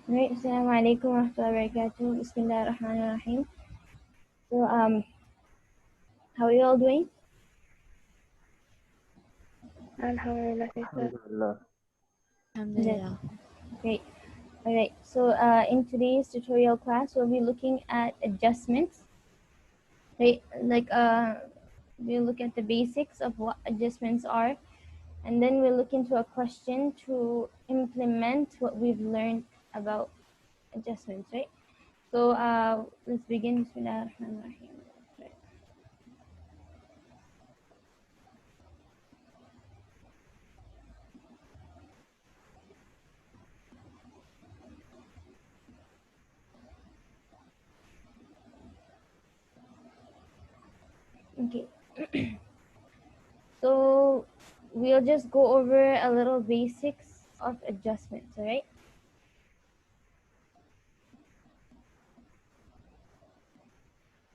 Right. Assalamu alaikum wa rahmatullahi wa barakatuh. Bismillah ar-Rahman ar-Rahim. So, how are you all doing? Alhamdulillah. Alhamdulillah. Alhamdulillah. Great. All right. So, in today's tutorial class, we'll be looking at adjustments. Right. Like, we'll look at the basics of what adjustments are, and then we'll look into a question to implement what we've learned about adjustments. Right. So, let's begin. Bismillah ar-Rahman ar-Rahim. Okay. So we'll just go over a little basics of adjustments, all right?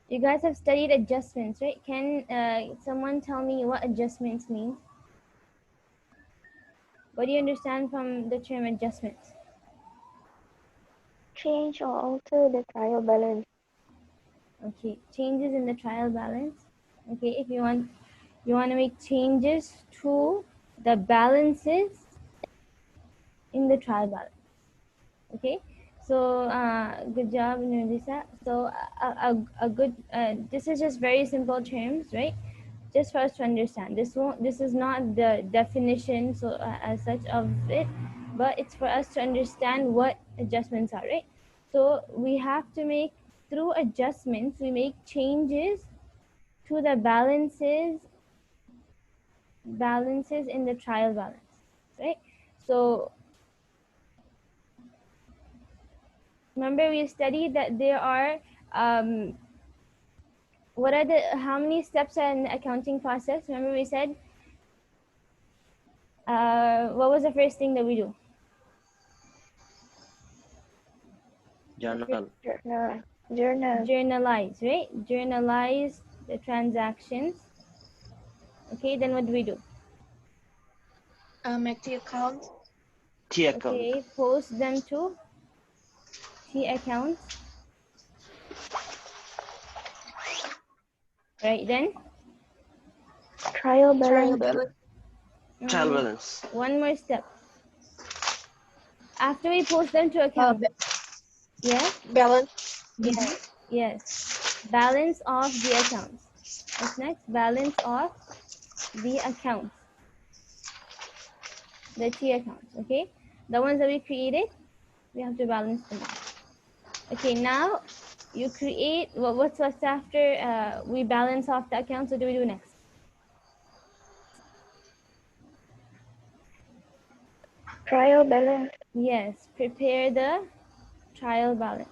You guys have studied adjustments, right? Can someone tell me what adjustments means? What do you understand from the term adjustments? Change or alter the trial balance. Okay, changes in the trial balance. Okay, if you want to make changes to the balances in the trial balance. Okay, so good job, Nurlisa. So a good this is just very simple terms, right? Just for us to understand. This is not the definition so as such of it, but it's for us to understand what adjustments are, right? So we have to make, through adjustments, we make changes to the balances in the trial balance, right? So remember we studied that there are how many steps are in the accounting process? Remember we said what was the first thing that we do? Journal. Journal. Journalize, right? Journalize the transactions. Okay, then what do we do? Make the account. T account. Okay, post them to T accounts. Right, then? Trial balance. Trial balance. One more step. After we post them to account. Yes? Balance. Yes. Balance of the accounts. What's next? Balance of the accounts. The T accounts, okay? The ones that we created, we have to balance them out. Okay, now you create, what's after we balance off the accounts? What do we do next? Trial balance. Yes, prepare the trial balance.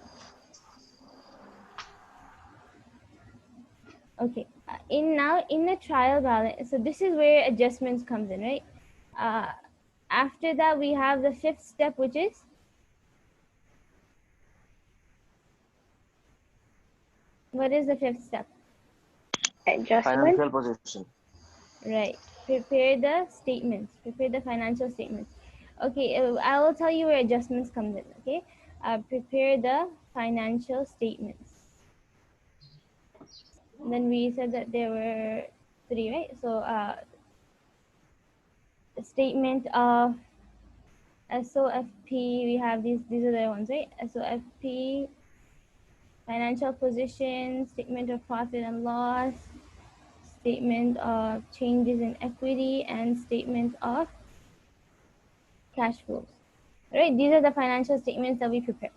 Okay, in the trial balance, so this is where adjustments comes in, right? After that, we have the fifth step, which is what is the fifth step? Adjustment. Financial position. Right. Prepare the statements. Prepare the financial statements. Okay, I will tell you where adjustments comes in. Okay, prepare the financial statements. And then we said that there were three, right? So, the statement of SOFP. We have these are the ones, right? SOFP, financial position, statement of profit and loss, statement of changes in equity, and statement of cash flows. Right, these are the financial statements that we prepare.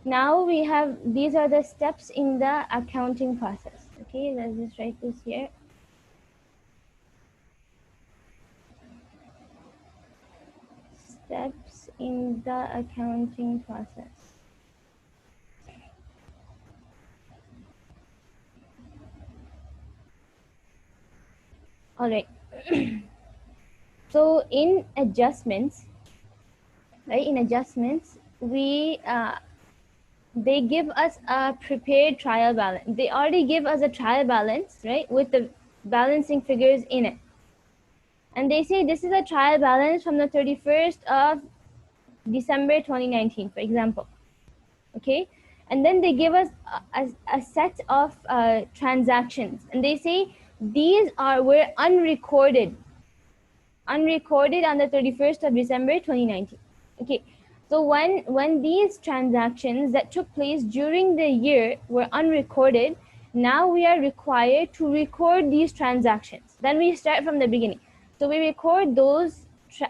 Now we have, these are the steps in the accounting process. Okay, let's just write this here. Steps in the accounting process. All right. So in adjustments, right? In adjustments, they give us a prepared trial balance. They already give us a trial balance, right, with the balancing figures in it. And they say this is a trial balance from the 31st of December 2019, for example. Okay, and then they give us a set of transactions, and they say these were unrecorded on the 31st of December 2019. Okay, so when these transactions that took place during the year were unrecorded, now we are required to record these transactions. Then we start from the beginning. So we record those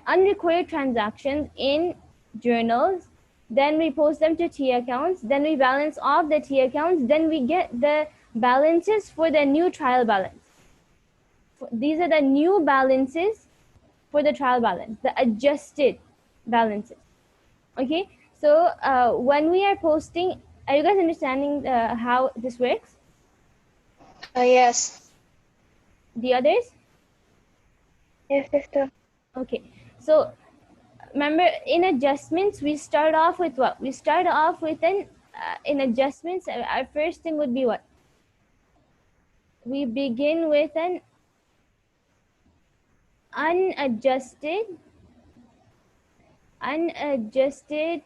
unrecorded transactions in journals, then we post them to T accounts, then we balance off the T accounts, then we get the balances for the new trial balance. These are the new balances for the trial balance, the adjusted balances. Okay, so when we are posting, are you guys understanding how this works? Yes. The others? Yes, sister. Okay, so remember in adjustments, we start off with what? We start off with in adjustments, our first thing would be what? We begin with an unadjusted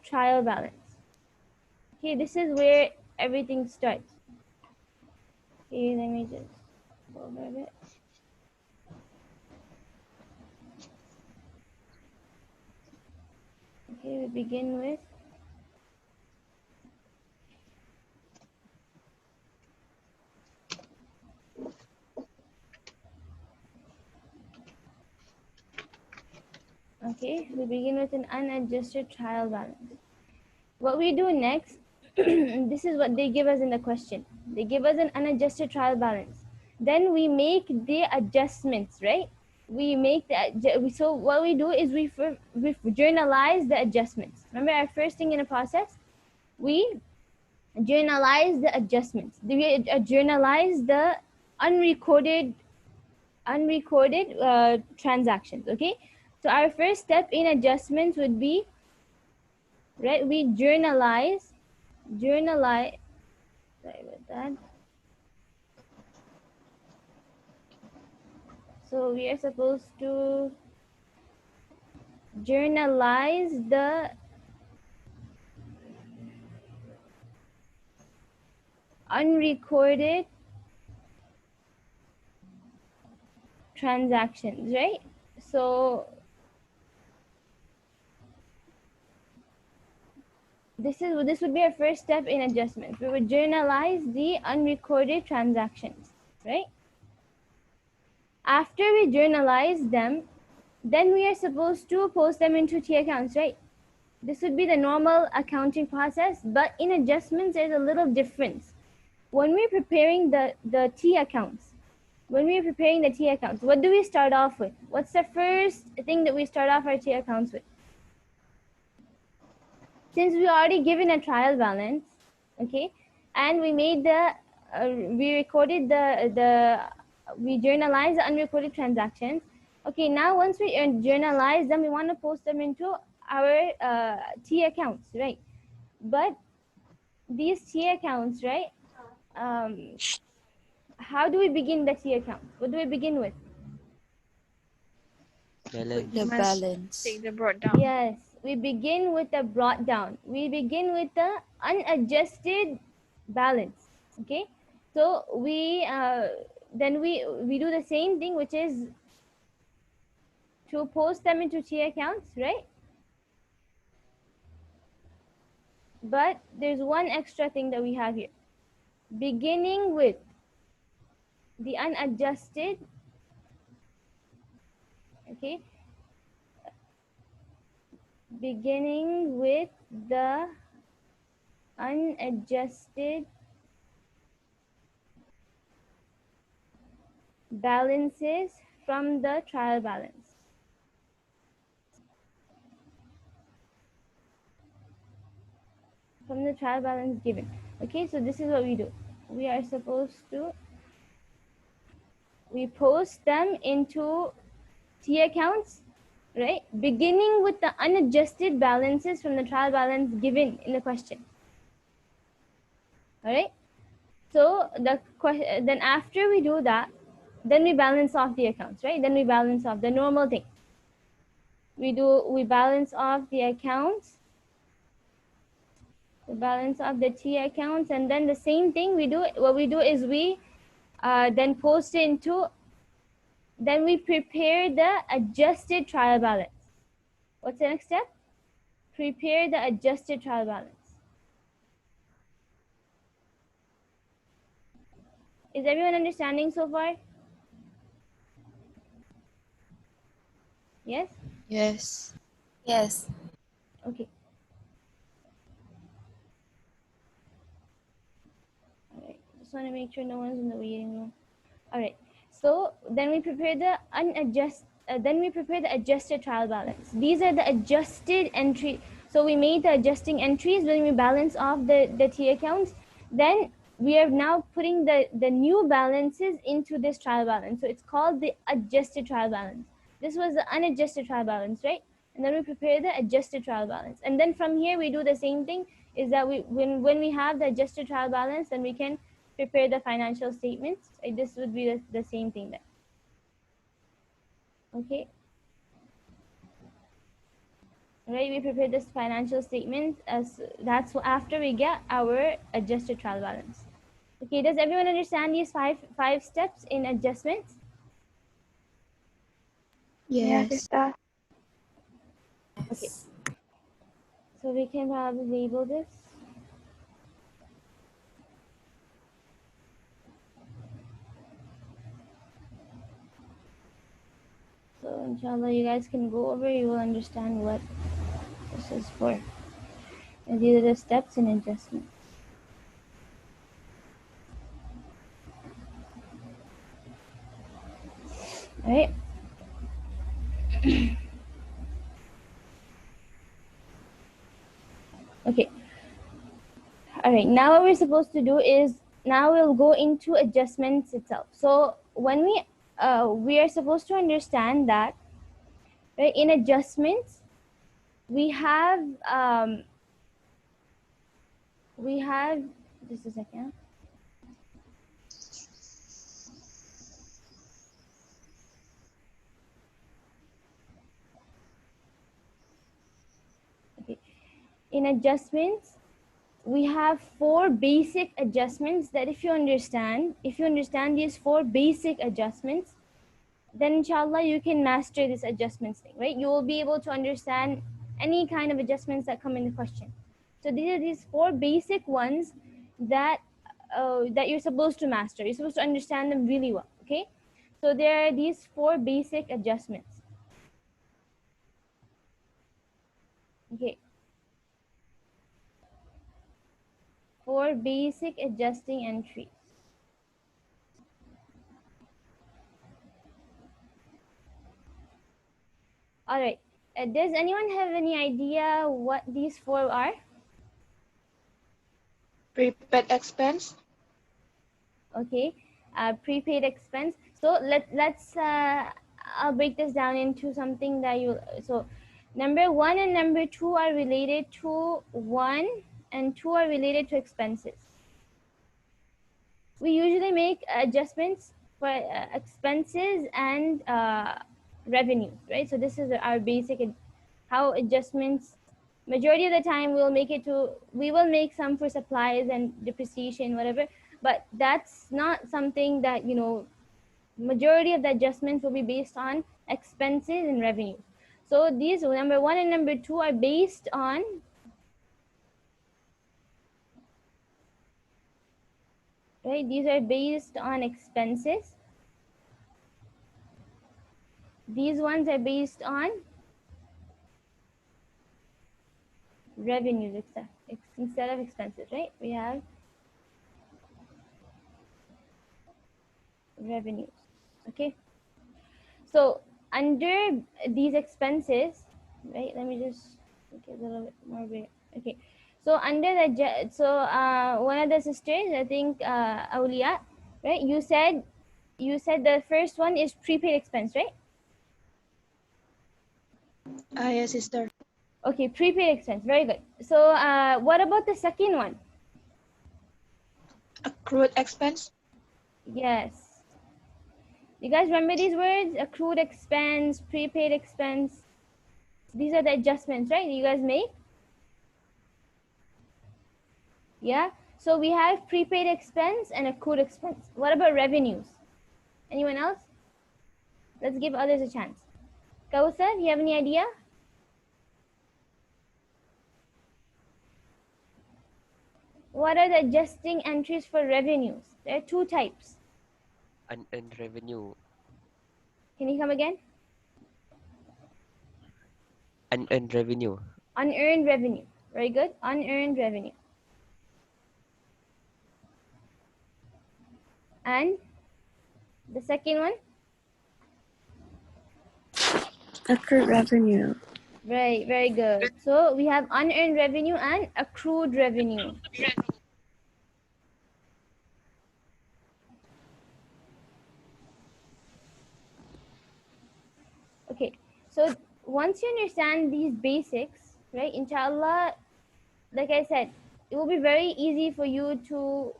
trial balance. Okay, this is where everything starts. Okay, let me just go over a bit. Okay, we begin with an unadjusted trial balance. What we do next, this is what they give us in the question. They give us an unadjusted trial balance. Then we make the adjustments, right? We make so what we do is we journalize the adjustments. Remember our first thing in the process? We journalize the adjustments. We journalize the unrecorded transactions. Okay, so our first step in adjustments would be, right, we journalize sorry about that. So we are supposed to journalize the unrecorded transactions, right? So this would be our first step in adjustment. We would journalize the unrecorded transactions, right? After we journalize them, then we are supposed to post them into T accounts, right? This would be the normal accounting process, but in adjustments, there's a little difference. When we're preparing the T accounts, what do we start off with? What's the first thing that we start off our T accounts with? Since we already given a trial balance, okay, and we made we recorded we journalized the unrecorded transactions. Okay, now once we journalize them, we want to post them into our T accounts, right? But these T accounts, right? How do we begin the T account? What do we begin with? The balance. Take the brought down. Yes, we begin with the brought down. We begin with the unadjusted balance. Okay, so we then we do the same thing, which is to post them into T accounts, right? But there's one extra thing that we have here. Beginning with the unadjusted, okay? Beginning with the unadjusted balances from the trial balance. From the trial balance given. Okay, so this is what we do. We are supposed to, we post them into T accounts, right? Beginning with the unadjusted balances from the trial balance given in the question. All right. So then after we do that, then we balance off the accounts, right? Then we balance off the normal thing. We balance off the accounts the balance of the T accounts, and then the same thing we do. What we do is we then post it into. Then we prepare the adjusted trial balance. What's the next step? Prepare the adjusted trial balance. Is everyone understanding so far? Yes? Yes. Yes. Okay. All right. Just want to make sure no one's in the waiting room. All right. So then we prepare the adjusted trial balance. These are the adjusted entry. So we made the adjusting entries when we balance off the T accounts. Then we are now putting the new balances into this trial balance. So it's called the adjusted trial balance. This was the unadjusted trial balance, right? And then we prepare the adjusted trial balance. And then from here we do the same thing, is that when we have the adjusted trial balance, then we can prepare the financial statements. This would be the same thing then. Okay. Right, we prepare this financial statement as that's after we get our adjusted trial balance. Okay, does everyone understand these five steps in adjustments? Yes, Yes. sister. Okay, so we can probably label this. So inshallah you guys can go over, you will understand what this is for. And these are the steps in adjustment. All right. Okay. All right, now what we're supposed to do is, now we'll go into adjustments itself. So when we are supposed to understand that, right, in adjustments we have just a second. Okay, in adjustments we have 4 basic adjustments that if you understand these 4 basic adjustments, then inshallah you can master this adjustments thing, right? You will be able to understand any kind of adjustments that come in the question. So these are these 4 basic ones that that you're supposed to master. You're supposed to understand them really well. Okay, so there are these 4 basic adjustments. Okay, 4 basic adjusting entries. All right, does anyone have any idea what these 4 are? Prepaid expense. Okay, prepaid expense. So let's I'll break this down into something that you, so number 1 and number 2 are related to 1 and 2 are related to expenses. We usually make adjustments for expenses and revenues, right? So this is our basic how adjustments, majority of the time we will make some for supplies and depreciation, whatever, but that's not something that, you know, majority of the adjustments will be based on expenses and revenues. So these number 1 and number 2 are based on, right, these are based on expenses. These ones are based on revenues instead of expenses, right? We have revenues. Okay, so under these expenses, right, let me just make it a little bit more big. Okay, so under the one of the sisters, I think Aulia, right, you said the first one is prepaid expense, right? Yes, sister. Okay, prepaid expense, very good. So what about the second one? Accrued expense. Yes, you guys remember these words? Accrued expense, prepaid expense. These are the adjustments, right, you guys make? Yeah. So we have prepaid expense and accrued expense. What about revenues? Anyone else? Let's give others a chance. Kawthar, you have any idea? What are the adjusting entries for revenues? There are two types. Unearned revenue. Can you come again? Unearned revenue. Unearned revenue. Very good. Unearned revenue. And the second one? Accrued revenue. Right, very good. So we have unearned revenue and accrued revenue. Okay, so once you understand these basics, right, inshallah, like I said, it will be very easy for you to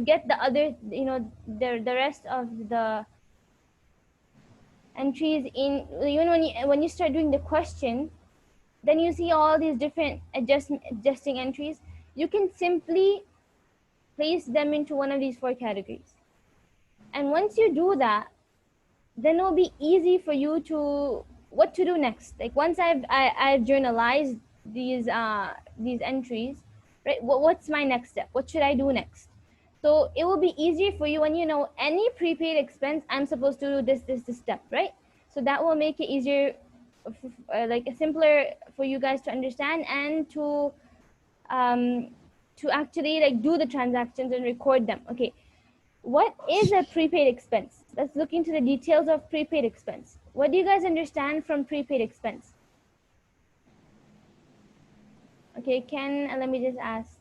get the other, the rest of the entries in. Even when you start doing the question, then you see all these different adjusting entries. You can simply place them into one of these four categories. And once you do that, then it'll be easy for you to what to do next. Like once I've journalized these entries, right? What's my next step? What should I do next? So it will be easier for you when you know any prepaid expense. I'm supposed to do this step, right? So that will make it easier, like simpler for you guys to understand and to actually like do the transactions and record them. Okay. What is a prepaid expense? Let's look into the details of prepaid expense. What do you guys understand from prepaid expense? Okay, let me just ask.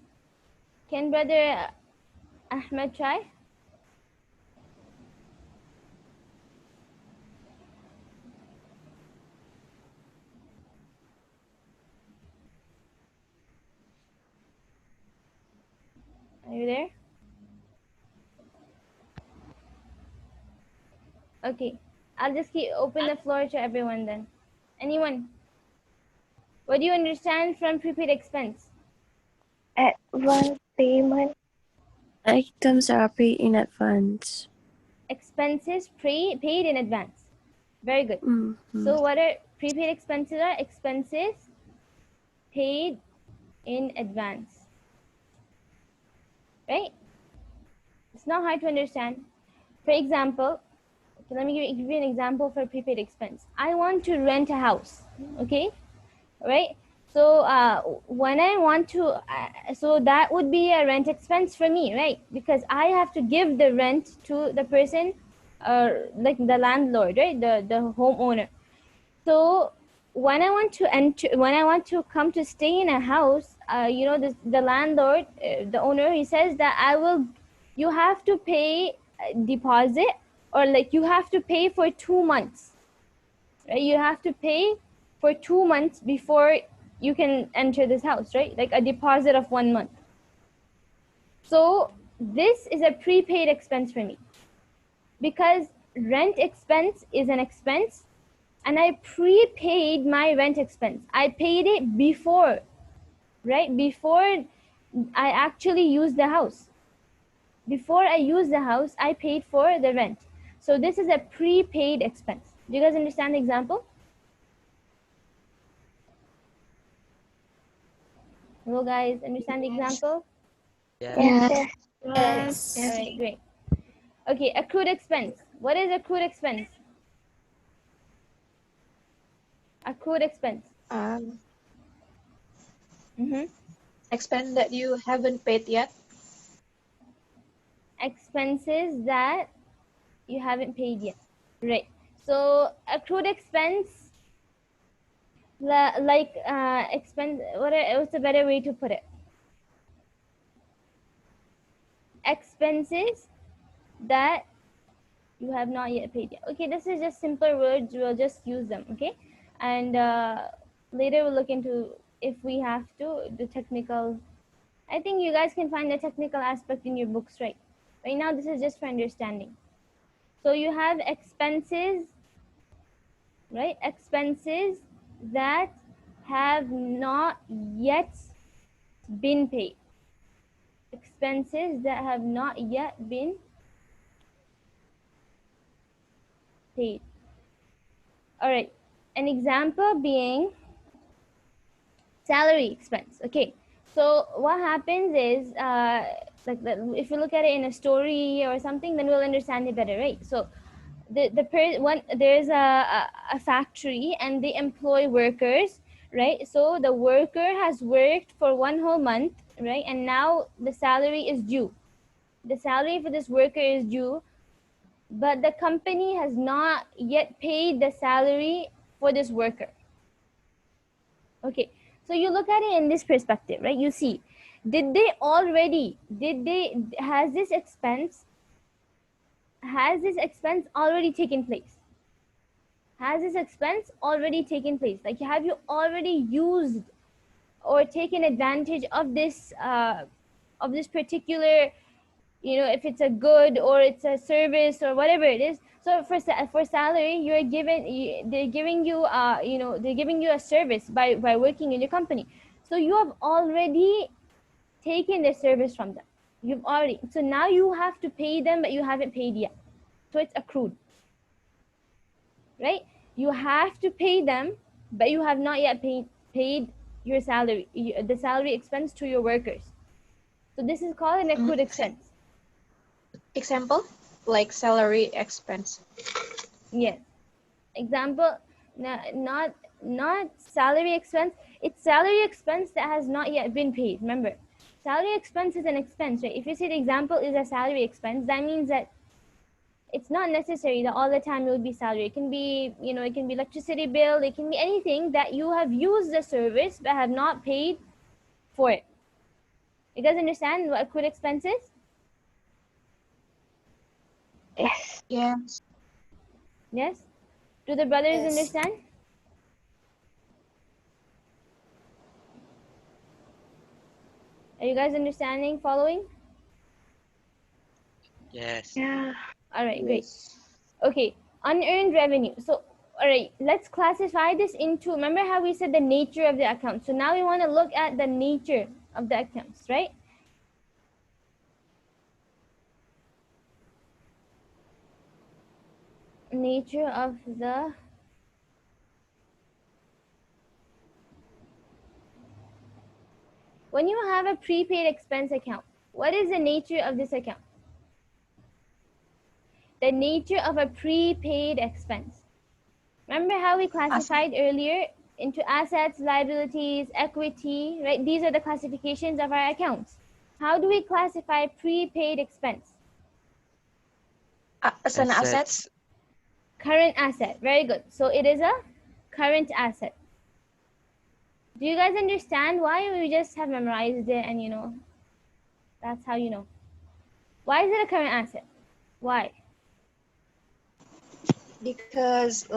Can brother Ahmed try? Are you there? Okay, I'll just open the floor to everyone then. Anyone? What do you understand from prepaid expense? Advance payment. Items are paid in advance. Expenses paid in advance. Very good. So what are prepaid expenses? Are expenses paid in advance, right? It's not hard to understand. For example, okay, let me give you an example for prepaid expense. I want to rent a house, okay, right? So when I want to, so that would be a rent expense for me, right? Because I have to give the rent to the person, like the landlord, right? The homeowner. So when I want to enter, when I want to come to stay in a house, the landlord, the owner, he says that you have to pay a deposit, or like you have to pay for 2 months, right? You have to pay for 2 months before you can enter this house, right? Like a deposit of 1 month. So this is a prepaid expense for me because rent expense is an expense, and I prepaid my rent expense. I paid it before, right? Before I actually use the house. Before I use the house, I paid for the rent. So this is a prepaid expense. Do you guys understand the example? Hello guys, understand the example? Yeah. Yes. Yes. All right, great. Okay, accrued expense. What is accrued expense? Accrued expense. Expense that you haven't paid yet. Expenses that you haven't paid yet. Right. So accrued expense, expense. What's a better way to put it? Expenses that you have not yet paid yet. Okay, this is just simple words. We'll just use them. Okay, and later we'll look into if we have to the technical. I think you guys can find the technical aspect in your books, right? Right now, this is just for understanding. So you have expenses, right? Expenses that have not yet been paid. Expenses that have not yet been paid. All right, an example being salary expense. Okay, so what happens is if you look at it in a story or something, then we'll understand it better, right? So there's a factory and they employ workers, right? So the worker has worked for 1 whole month, right? And now the salary is due. The salary for this worker is due, but the company has not yet paid the salary for this worker. Okay, so you look at it in this perspective, right? You see, has this expense already taken place? Has this expense already taken place? Like, have you already used or taken advantage of this particular, if it's a good or it's a service or whatever it is? So for salary, they're giving you a service by working in your company. So you have already taken the service from them. So now you have to pay them, but you haven't paid yet. So it's accrued, right? You have to pay them, but you have not yet paid your salary, the salary expense to your workers. So this is called an accrued expense. Example, like salary expense. Yes. Example, not salary expense. It's salary expense that has not yet been paid. Remember, salary expense is an expense, right? If you say the example is a salary expense, that means that it's not necessary that all the time it will be salary. It can be, it can be electricity bill. It can be anything that you have used the service but have not paid for it. You guys understand what accrued expense is? Yes. Yes. Yes? Do the brothers Yes. understand? Are you guys understanding, following? Yes. Yeah. All right, great. Yes. Okay, unearned revenue. So, all right, let's classify this into, remember how we said the nature of the account. So now we want to look at the nature of the accounts, right? Nature of the when you have a prepaid expense account, what is the nature of this account? The nature of a prepaid expense. Remember how we classified earlier into assets, liabilities, equity, right? These are the classifications of our accounts. How do we classify prepaid expense? As an asset. Assets. Current asset. Very good. So it is a current asset. Do you guys understand why we just have memorized it and that's how you know? Why is it a current asset? Why? Because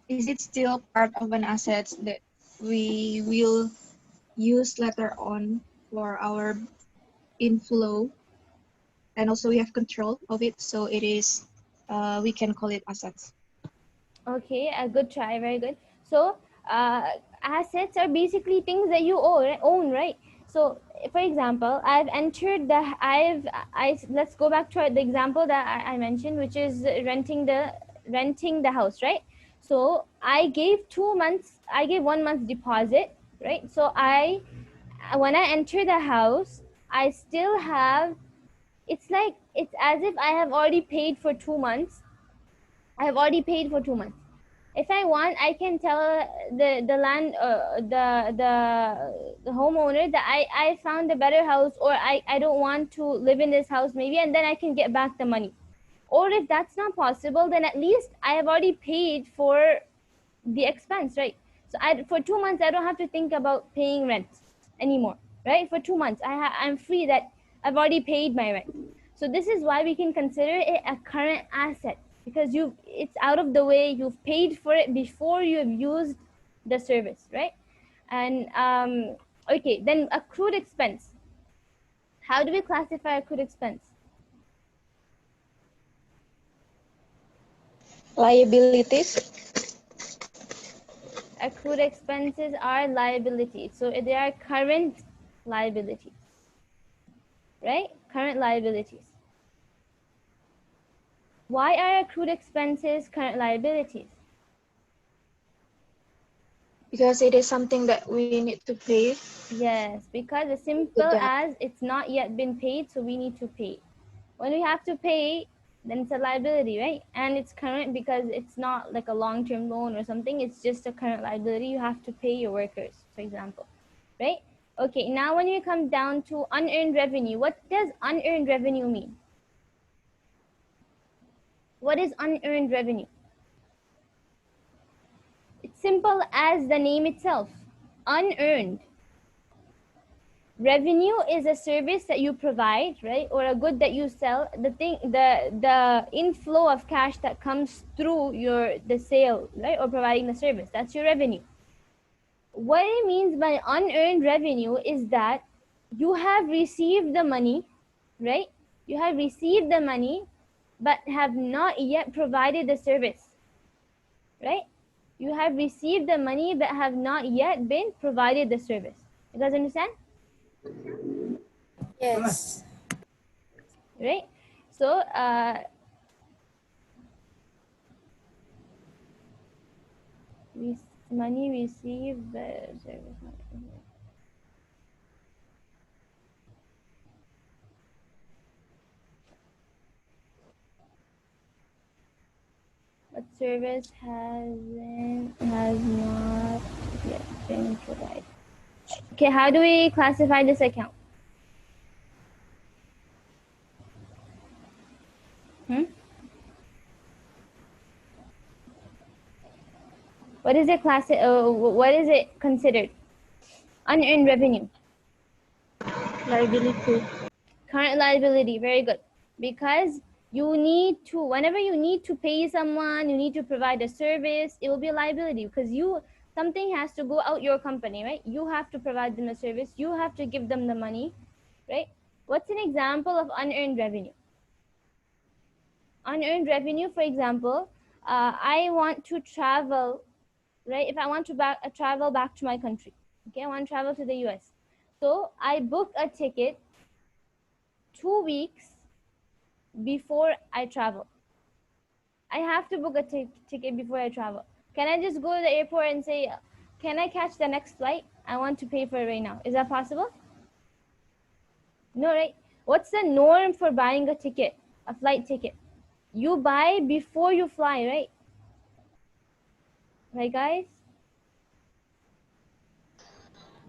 is it still part of an asset that we will use later on for our inflow, and also we have control of it, so it is we can call it assets. Okay, a good try. Very good. So assets are basically things that you own, right? So for example, let's go back to the example that I mentioned, which is renting the house, right? So I gave 1 month deposit, right? So when I enter the house, I still have, it's as if I have already paid for 2 months. I have already paid for 2 months. If I want, I can tell the homeowner that I found a better house, or I don't want to live in this house maybe, and then I can get back the money. Or if that's not possible, then at least I have already paid for the expense, right? So for 2 months, I don't have to think about paying rent anymore, right? For 2 months, I'm free that I've already paid my rent. So this is why we can consider it a current asset, because it's out of the way, you've paid for it before you have used the service, right? And okay, then accrued expense. How do we classify accrued expense? Liabilities. Accrued expenses are liabilities. So they are current liabilities, right? Current liabilities. Why are accrued expenses current liabilities? Because it is something that we need to pay. Yes, because as The simple debt. as it's not yet been paid, so we need to pay. When we have to pay, then it's a liability, right? And it's current because it's not like a long-term loan or something. It's just a current liability. You have to pay your workers, for example, right? Okay, now when you come down to unearned revenue, what does unearned revenue mean? What is unearned revenue? It's simple as the name itself, unearned. Revenue is a service that you provide, right, or a good that you sell. The inflow of cash that comes through the sale, right, or providing the service. That's your revenue. What it means by unearned revenue is that you have received the money, right? You have received the money, but have not yet provided the service, right? You have received the money, but have not yet been provided the service. You guys understand? Yes. Right? So money received but service not. But service has not yet been provided. Okay, how do we classify this account? What is it what is it considered? Unearned revenue. Liability. Current liability, very good. Because you need to, whenever you need to pay someone, you need to provide a service, it will be a liability because something has to go out your company, right? You have to provide them a service, you have to give them the money, right? What's an example of unearned revenue? Unearned revenue, for example, I want to travel, right? If I want to travel back to my country, okay, I want to travel to the US. So I book a ticket 2 weeks before I travel. I have to book a ticket before I travel. Can I just go to the airport and say, can I catch the next flight? I want to pay for it right now. Is that possible? No, right? What's the norm for buying a ticket, a flight ticket? You buy before you fly, right? Right, guys?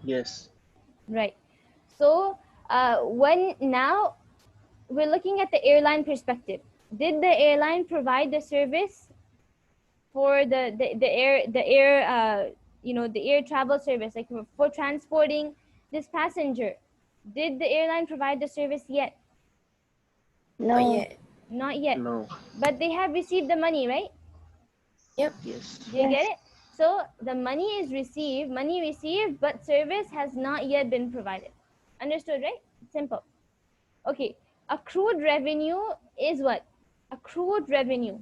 Yes. Right. So when now we're looking at the airline perspective. Did the airline provide the service for the air travel service, like for transporting this passenger? Did the airline provide the service yet? Not No. yet. Not yet. No. But they have received the money, right? Yep. Yes. Do you get Yes. it? So the money received, but service has not yet been provided. Understood, right? Simple. Okay. Accrued revenue is what? Accrued revenue.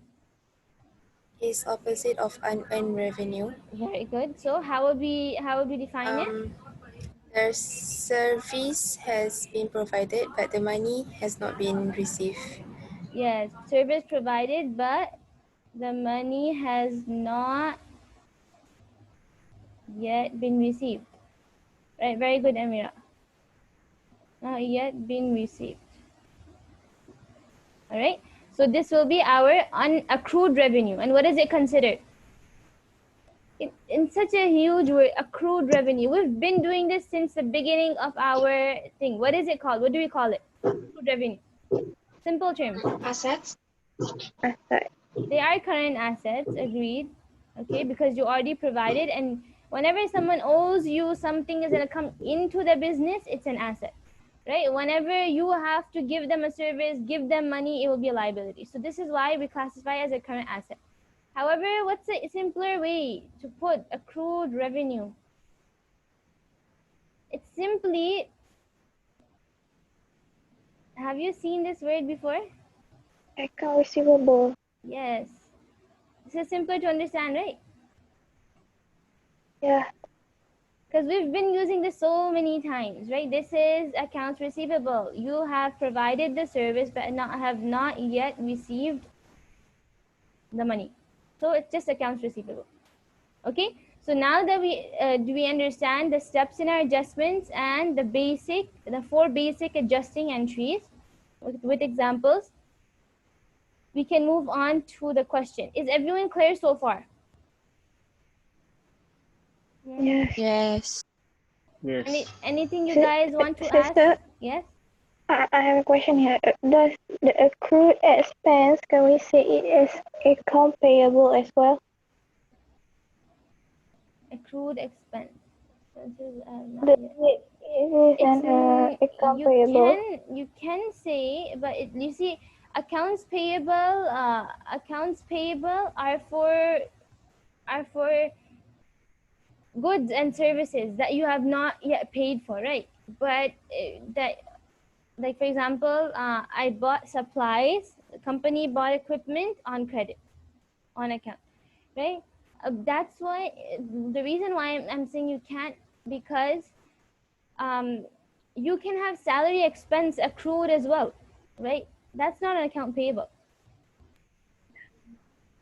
Is opposite of unearned revenue. Very good. So how would we define it? Their service has been provided, but the money has not been received. Yes, service provided, but the money has not yet been received. Right, very good, Amira. Not yet been received. All right, so this will be our unaccrued revenue. And what is it considered? In such a huge word, accrued revenue. We've been doing this since the beginning of our thing. What is it called? What do we call it? Accrued revenue. Simple terms. Assets. Asset. They are current assets, agreed. Okay, because you already provided, and whenever someone owes you something is going to come into the business, it's an asset, right? Whenever you have to give them a service, give them money, it will be a liability. So this is why we classify as a current asset. However, what's a simpler way to put accrued revenue? It's simply, have you seen this word before? Account receivable. Yes. This is simpler to understand, right? Yeah. Because we've been using this so many times, right? This is accounts receivable. You have provided the service but have not yet received the money. So it's just accounts receivable. Okay, so now that we understand the steps in our adjustments and the 4 basic adjusting entries with examples, we can move on to the question. Is everyone clear so far? Yes. Yes. Yes. Anything you Si- guys want to ask? Sister, Yes. I have a question here. Does the accrued expense, can we say it as account payable as well? Accrued expense. This is, not The, yet. it is It's an account payable. you can say, but you see, accounts payable are for goods and services that you have not yet paid for, right? But that, like for example, I bought supplies, the company bought equipment on credit, on account, right? That's why the reason why I'm saying you can't, because you can have salary expense accrued as well, right? That's not an account payable.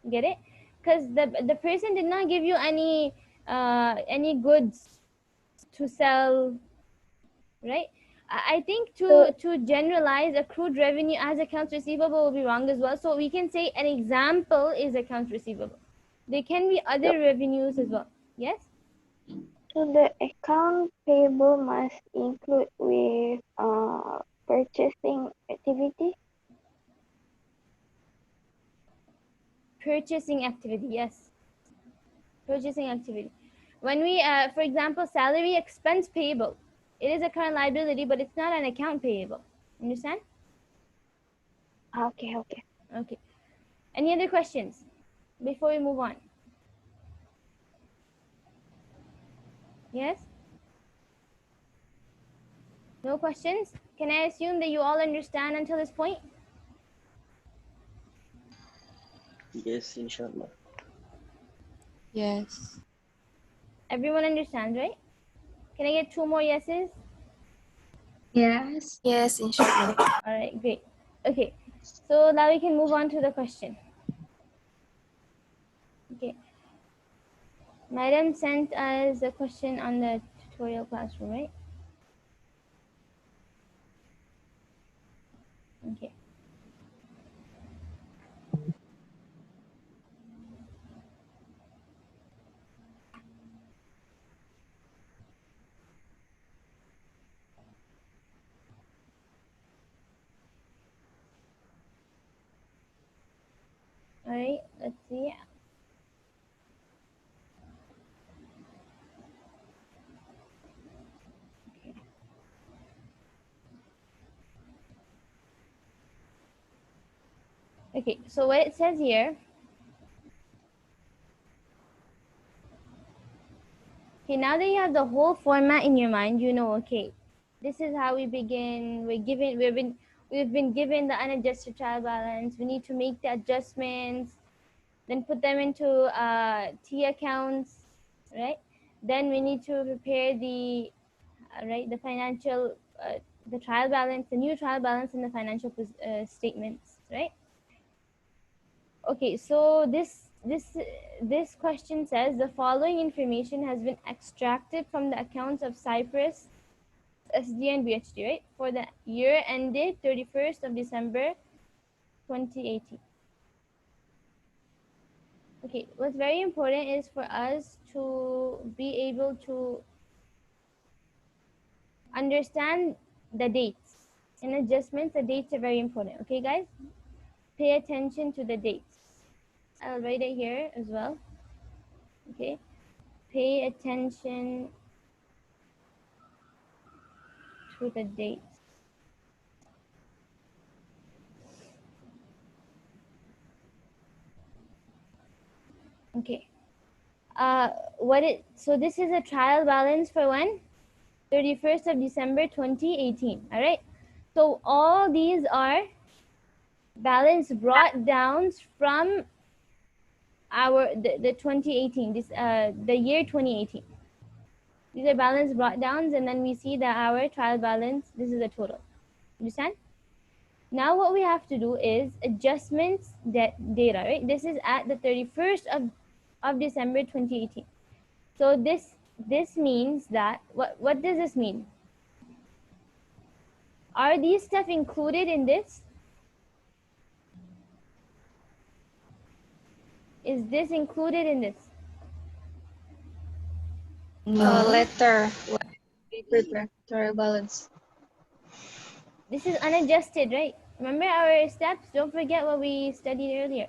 Get it? Because the person did not give you any goods to sell, right? I think So, to generalize accrued revenue as accounts receivable will be wrong as well. So we can say an example is accounts receivable. There can be so, other revenues as well. Yes? so the account payable must include with purchasing activity. Purchasing activity, yes. Purchasing activity. When we, for example, salary expense payable, it is a current liability, but it's not an account payable. Understand? Okay, okay. Okay. Any other questions before we move on? Yes? No questions? Can I assume that you all understand until this point? Yes, inshallah. Yes. Everyone understands, right? Can I get 2 more yeses? Yes. Yes, inshallah. All right, great. Okay, so now we can move on to the question. Okay. Madam sent us a question on the tutorial classroom, right? Okay. All right, let's see. Okay, so what it says here, okay, now that you have the whole format in your mind, you know, okay, this is how we begin. We've been given the unadjusted trial balance. We need to make the adjustments, then put them into T accounts, right? Then we need to prepare the right, the financial, the trial balance, the new trial balance, and the financial statements, right? Okay, so this question says the following information has been extracted from the accounts of Cyprus, SD, and BHD, right, for the year ended 31st of December 2018. Okay, what's very important is for us to be able to understand the dates. In adjustments, the dates are very important. Okay, guys? Pay attention to the dates. I'll write it here as well. Okay? Pay attention to the dates. Okay. So this is a trial balance for when? 31st of December 2018. All right. So all these are balance brought downs from the 2018, the year 2018. These are balance brought downs, and then we see that our trial balance, this is the total. Understand? Now what we have to do is adjustments data, right? This is at the 31st of December 2018. So this means that, what does this mean? Are these stuff included in this? Is this included in this? Letter. Paper. Trial balance. This is unadjusted, right? Remember our steps? Don't forget what we studied earlier.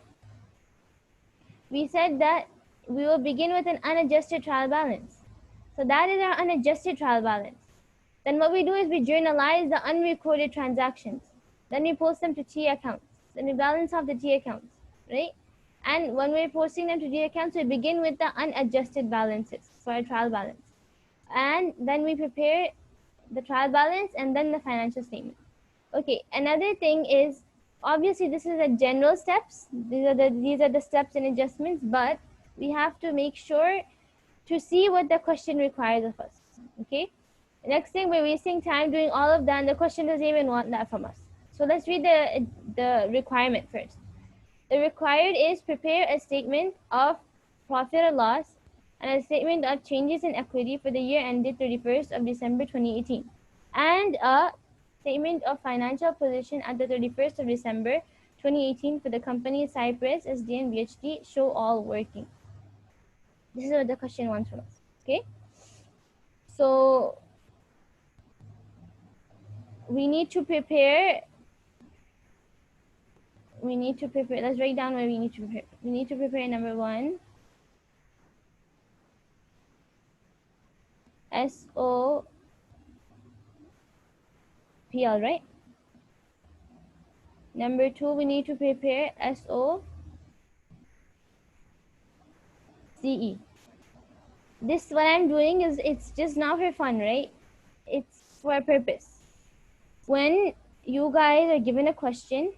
We said that we will begin with an unadjusted trial balance. So that is our unadjusted trial balance. Then what we do is we journalize the unrecorded transactions. Then we post them to T accounts. Then we balance off the T accounts, right? And when we're posting them to T accounts, we begin with the unadjusted balances for our trial balance. And then we prepare the trial balance and then the financial statement. Okay, another thing is, obviously this is the general steps. These are the steps and adjustments, but we have to make sure to see what the question requires of us. Okay, next thing, we're wasting time doing all of that and the question doesn't even want that from us. So let's read the requirement first. The required is prepare a statement of profit or loss and a statement of changes in equity for the year ended 31st of December 2018, and a statement of financial position at the 31st of December 2018 for the company Cyprus, SD, and BHD, show all working. This is what the question wants from us. Okay, so we need to prepare, let's write down what we need to prepare. We need to prepare, number one, SOPL, right? Number two, we need to prepare SOCE. This, what I'm doing is, it's just not for fun, right? It's for a purpose. When you guys are given a question,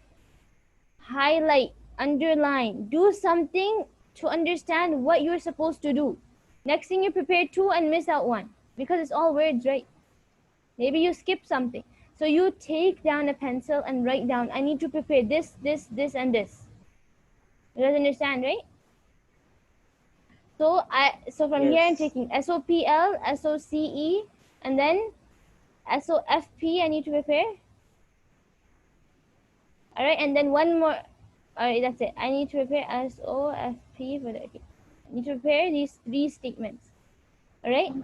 highlight, underline, do something to understand what you're supposed to do. Next thing, you prepare two and miss out one because it's all words, right? Maybe you skip something. So you take down a pencil and write down, I need to prepare this, this, this, and this. You guys understand, right? So from here I'm taking SOPL, SOCE, and then SOFP I need to prepare. All right, and then one more. All right, that's it. I need to prepare SOFP for the. Okay. I need to prepare these three statements. All right,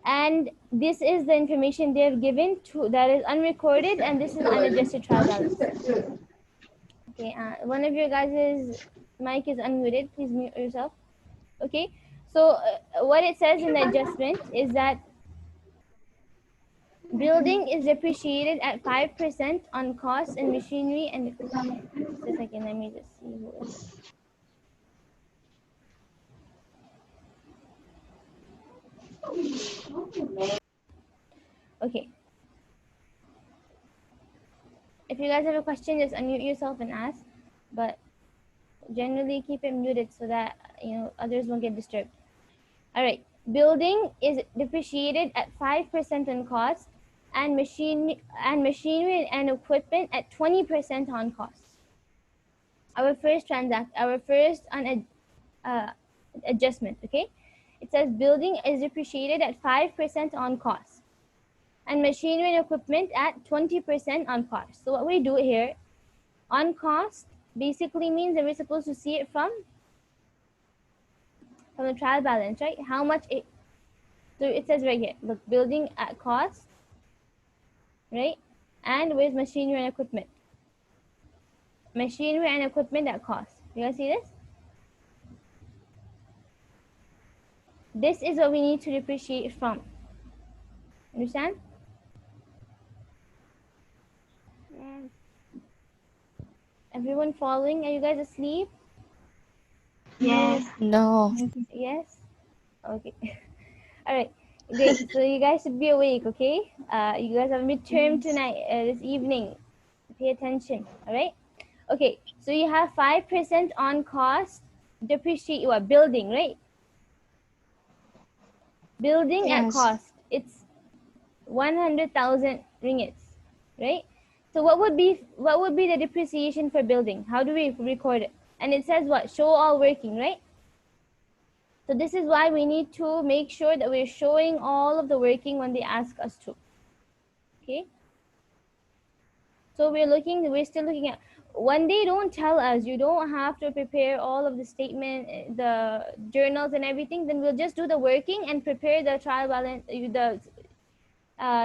and this is the information they have given to, that is unrecorded, and this is unadjusted trial balance. Okay, one of your guys' mic is unmuted. Please mute yourself. Okay, so what it says in the adjustment is that building is depreciated at 5% on costs and machinery and equipment. Just a second, let me just see who is. Okay. If you guys have a question, just unmute yourself and ask. But generally keep it muted so that others won't get disturbed. All right. Building is depreciated at 5% on cost, and machinery and equipment at 20% on cost. Our first adjustment, okay? It says building is depreciated at 5% on cost, and machinery and equipment at 20% on cost. So what we do here, on cost, basically means that we're supposed to see it from the trial balance, right? How much it, so it says right here, look, building at cost, right? And with machinery and equipment. Machinery and equipment at cost. You guys see this? This is what we need to depreciate from. Understand? Yes. Everyone following? Are you guys asleep? Yes. No. Yes? Okay. All right. Great. So you guys should be awake, okay? You guys have midterm tonight, this evening. Pay attention, all right? Okay, so you have 5% on cost. depreciate what? Building, right? Building at Yes. cost. It's 100,000 ringgits, right? So what would be the depreciation for building? How do we record it? And it says what? Show all working, right? So this is why we need to make sure that we're showing all of the working when they ask us to. Okay. So we're still looking at, when they don't tell us you don't have to prepare all of the statement, the journals and everything, then we'll just do the working and prepare the trial balance, the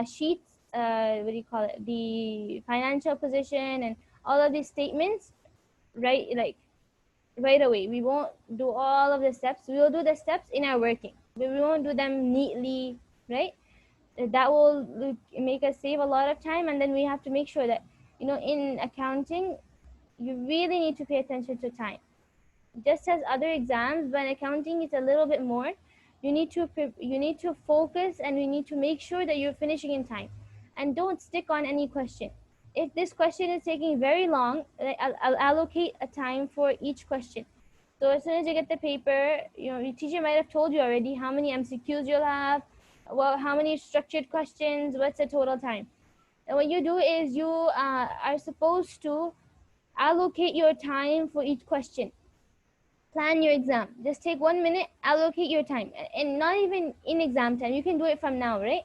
sheets, what do you call it? The financial position and all of these statements, right? Like right away. We won't do all of the steps. We will do the steps in our working, but we won't do them neatly, right? That will make us save a lot of time, and then we have to make sure that, you know, in accounting, you really need to pay attention to time. Just as other exams, but accounting is a little bit more. You need to focus, and we need to make sure that you're finishing in time, and don't stick on any question. If this question is taking very long, I'll allocate a time for each question. So as soon as you get the paper, you know, your teacher might have told you already how many MCQs you'll have, well, how many structured questions, what's the total time. And what you do is you are supposed to allocate your time for each question. Plan your exam. Just take 1 minute, allocate your time, and not even in exam time. You can do it from now, right?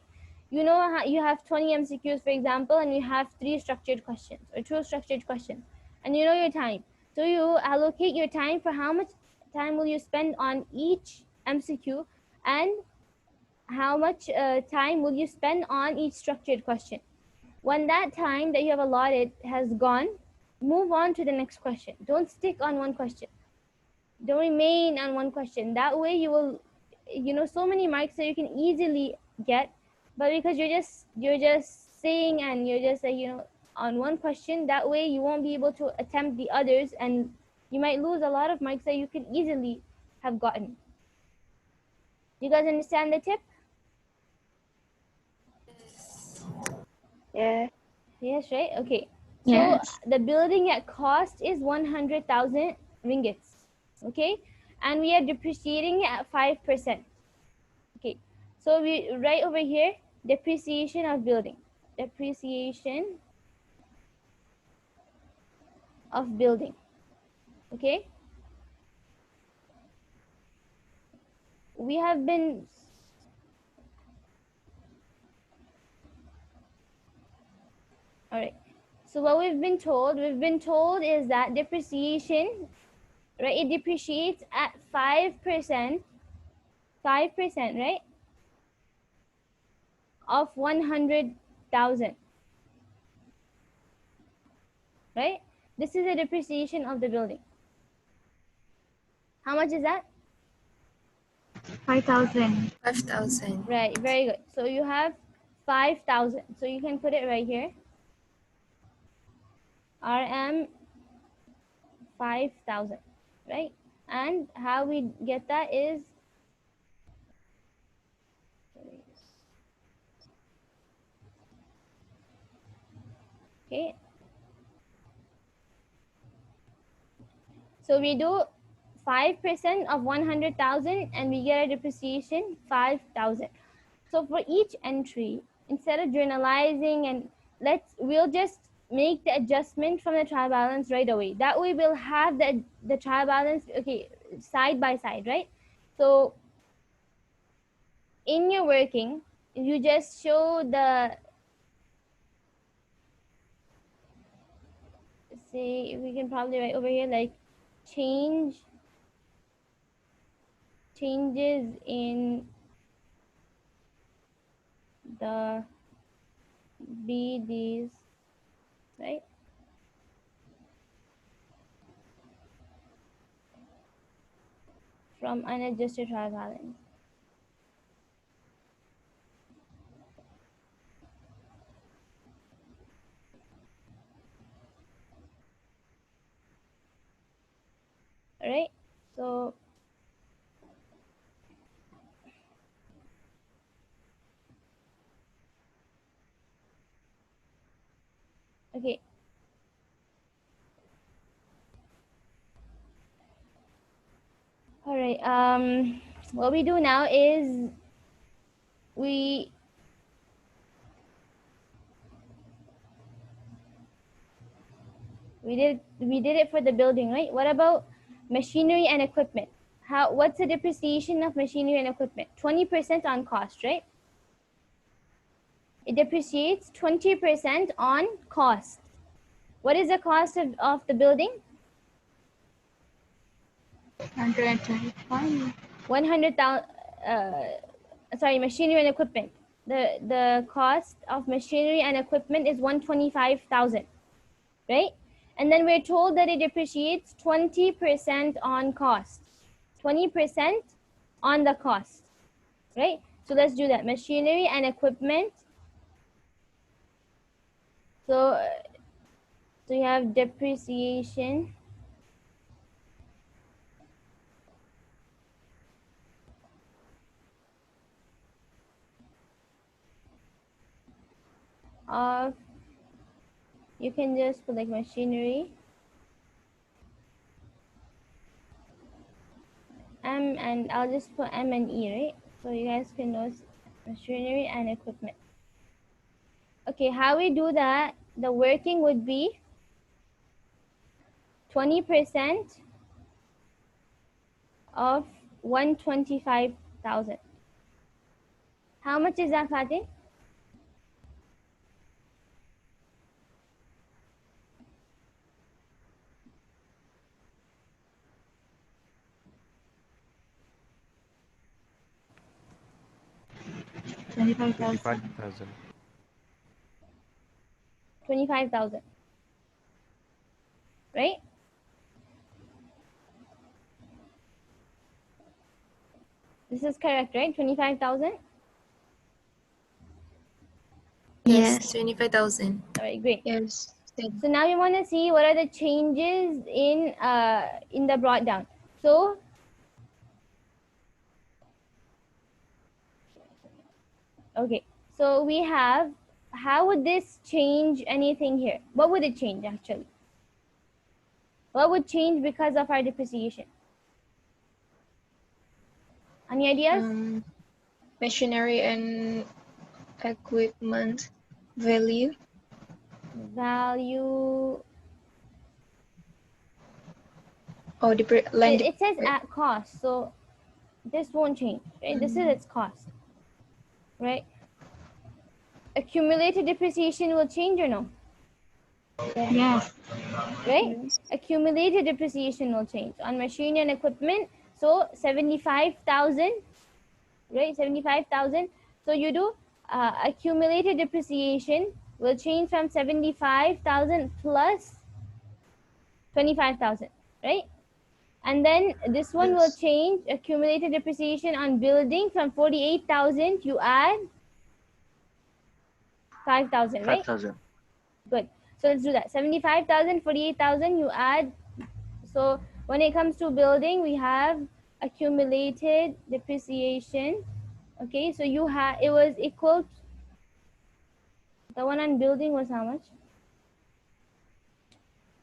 You know how you have 20 MCQs, for example, and you have 3 structured questions or 2 structured questions, and you know your time. So you allocate your time for how much time will you spend on each MCQ, and how much time will you spend on each structured question. When that time that you have allotted has gone, move on to the next question. Don't stick on one question. Don't remain on one question. That way you will, you know, so many marks that you can easily get, but because you're just saying, and you're just like, you know, on one question, that way you won't be able to attempt the others, and you might lose a lot of marks that you could easily have gotten. You guys understand the tip? Yeah. Yes, right? Okay. So Yes. the building at cost is 100,000 ringgits. Okay. And we are depreciating it at 5%. Okay. So we right over here, depreciation of building. Depreciation of building. Okay. We have been, all right. So what we've been told is that depreciation, right? It depreciates at 5%, 5%, right? Of 100,000, right? This is the depreciation of the building. How much is that? 5,000. 5,000. Right, very good. So you have 5,000. So you can put it right here. RM 5,000, right? And how we get that is, okay. So we do 5% of 100,000, and we get a depreciation 5,000. So for each entry, instead of journalizing, and we'll just make the adjustment from the trial balance right away. That way we'll have the trial balance, okay, side by side, right? So in your working, you just show the, say, we can probably write over here like changes in the BDs, right? From unadjusted trial balance. All right. So okay. Right. What we do now is we did it for the building, right? What about machinery and equipment? What's the depreciation of machinery and equipment? 20% on cost, right? It depreciates 20% on cost. What is the cost of the building? 125. 100,000. Sorry, machinery and equipment. The cost of machinery and equipment is 125,000, right? And then we're told that it depreciates 20% on cost, 20% on the cost, right? So let's do that. Machinery and equipment. So you have depreciation of, you can just put like machinery, M, and I'll just put M and E, right? So you guys can know machinery and equipment. Okay, how we do that, the working would be 20% of 125,000. How much is that, Fatih? $25,000. 25,000, right? This is correct, right? 25,000. Yes, 25,000. All right, great. Yes. So now we want to see what are the changes in the brought down. So okay, so we have, how would this change anything here? What would it change actually? What would change because of our depreciation? Any ideas? Machinery and equipment value. Value. Oh, It says at cost, so this won't change, right? This is its cost, right? Accumulated depreciation will change or no? Yes. Right? Accumulated depreciation will change on machinery and equipment. So 75,000, right? 75,000. So you do accumulated depreciation will change from 75,000 plus 25,000, right? And then this one will change, accumulated depreciation on building from 48,000, you add 5,000, right? 5,000. Good. So let's do that. 75,000, 48,000, you add. So when it comes to building, we have accumulated depreciation. Okay, so you have, it was equal, the one on building was how much?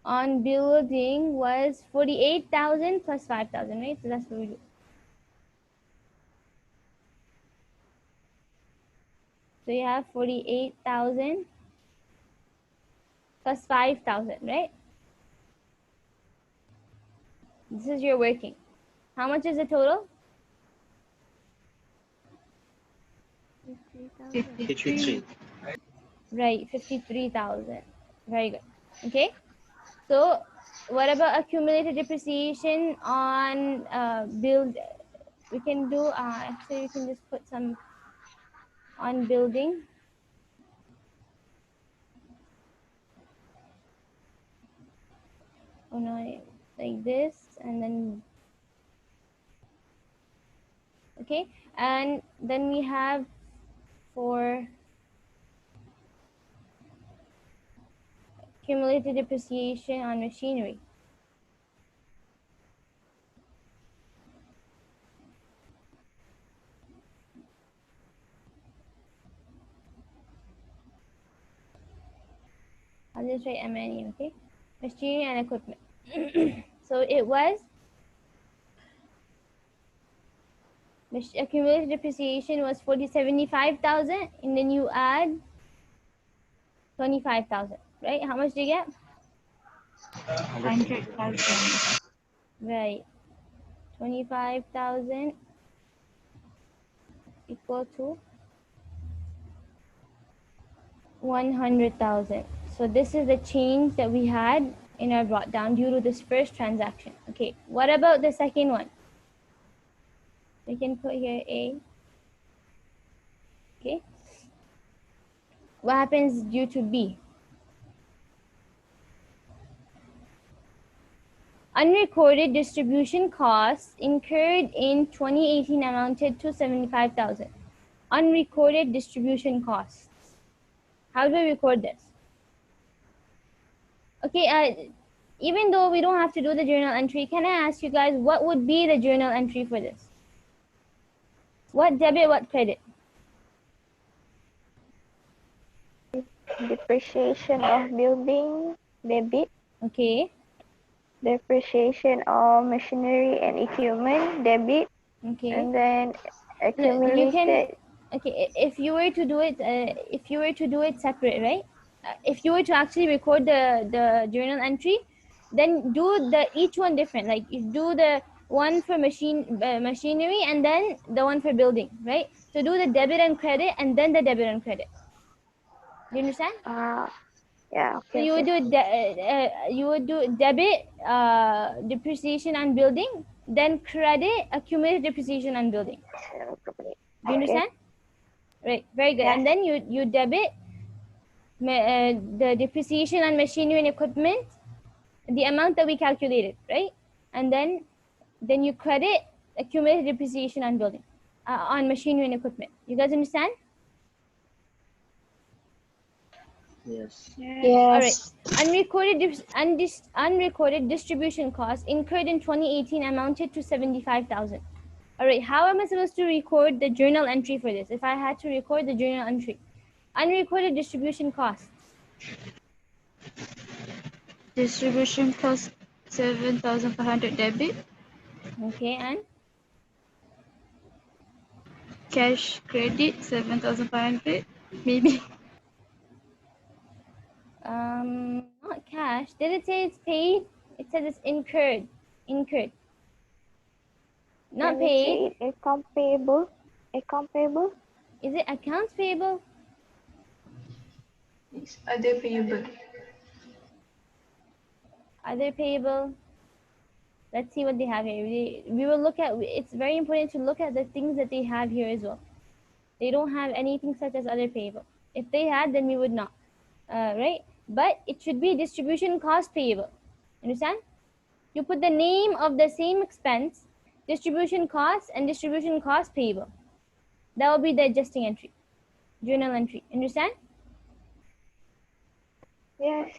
On building was 48,000 plus 5,000, right? So that's what we do. So you have 48,000 plus 5,000, right? This is your working. How much is the total? 53. Right, 53,000. Very good. Okay. So what about accumulated depreciation on build? We can do, actually we can just put some on building. Oh no, like this, and then, okay. And then we have for accumulated depreciation on machinery. I'll just write MNE, okay? Machinery and equipment. So it was Accumulated depreciation was 75,000, and then you add 25,000, right? How much do you get? 100,000. Right, 25,000 equal to 100,000. So this is the change that we had in our brought down due to this first transaction. Okay, what about the second one? We can put here A. Okay, what happens due to B? Unrecorded distribution costs incurred in 2018 amounted to 75,000. Unrecorded distribution costs. How do we record this? Okay, even though we don't have to do the journal entry, can I ask you guys what would be the journal entry for this? What debit, what credit? Depreciation of building, debit. Okay, Depreciation of machinery and equipment, debit. okay. And then You can, accumulated. okay, if you were to do it separate, right? If you were to actually record the journal entry, then do the each one different. Like you do the one for machinery and then the one for building, right? So do the debit and credit and then the debit and credit. Do you understand? Yeah, So okay, you would okay. do debit depreciation on building, then credit accumulated depreciation on building. Do you understand? Right, very good. Yes. And then you debit the depreciation on machinery and equipment, the amount that we calculated, right? And then you credit accumulated depreciation on building, on machinery and equipment. You guys understand? Yes. All right. Yes. Unrecorded distribution costs incurred in 2018 amounted to 75,000. All right. How am I supposed to record the journal entry for this? If I had to record the journal entry, unrecorded distribution costs. Distribution cost 7,500 debit. Okay, and Cash credit 7,500 maybe. not cash. Did it say it's paid? It says it's incurred. Incurred. Not Can we paid. say it account payable? Account payable? Is it accounts payable? It's other payable. Other payable? Let's see what they have here. We will look at, it's very important to look at the things that they have here as well. They don't have anything such as other payable. If they had, then we would not, right? But it should be distribution cost payable. Understand? You put the name of the same expense, distribution costs, and distribution cost payable. That will be the adjusting entry, journal entry. Understand? Yes.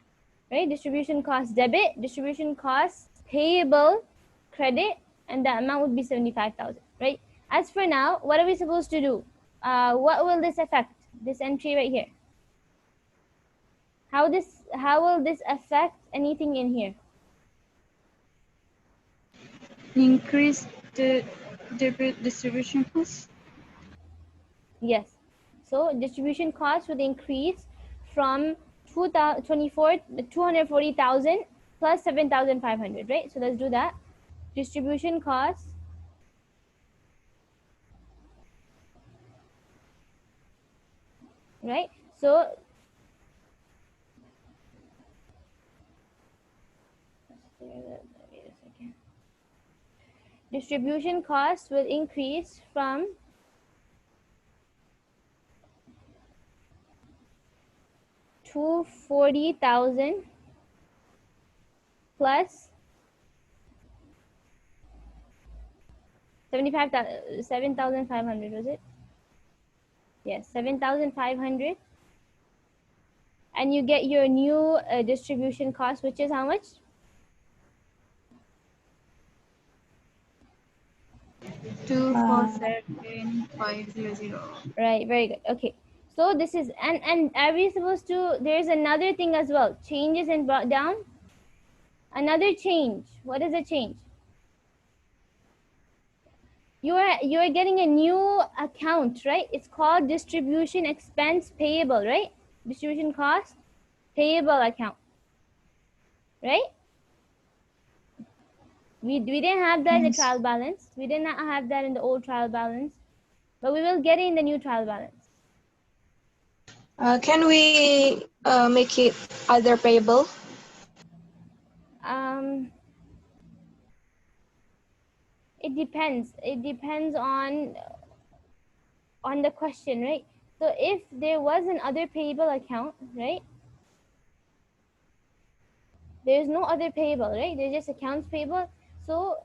Right? Distribution cost debit, distribution cost payable, credit, and the amount would be 75,000. Right? As for now, what are we supposed to do? What will this affect? This entry right here. How will this affect anything in here? Increase the distribution cost. Yes. So distribution cost would increase from 240,000 plus 7,500, right? So let's do that. Distribution cost right? So wait a second. Distribution costs will increase from 240,000 plus 7,500, was it? Yes, 7,500. And you get your new distribution cost, which is how much? 247,500. Right, very good. Okay. So this is, and are we supposed to, there's another thing as well. Changes and brought down. Another change. What is a change? You are getting a new account, right? It's called distribution expense payable, right? Distribution cost payable account, right? We didn't have that in the Yes. trial balance. We did not have that in the old trial balance, but we will get it in the new trial balance. Can we make it other payable? It depends. It depends on the question, right? So if there was an other payable account, right? There's no other payable, right? There's just accounts payable. So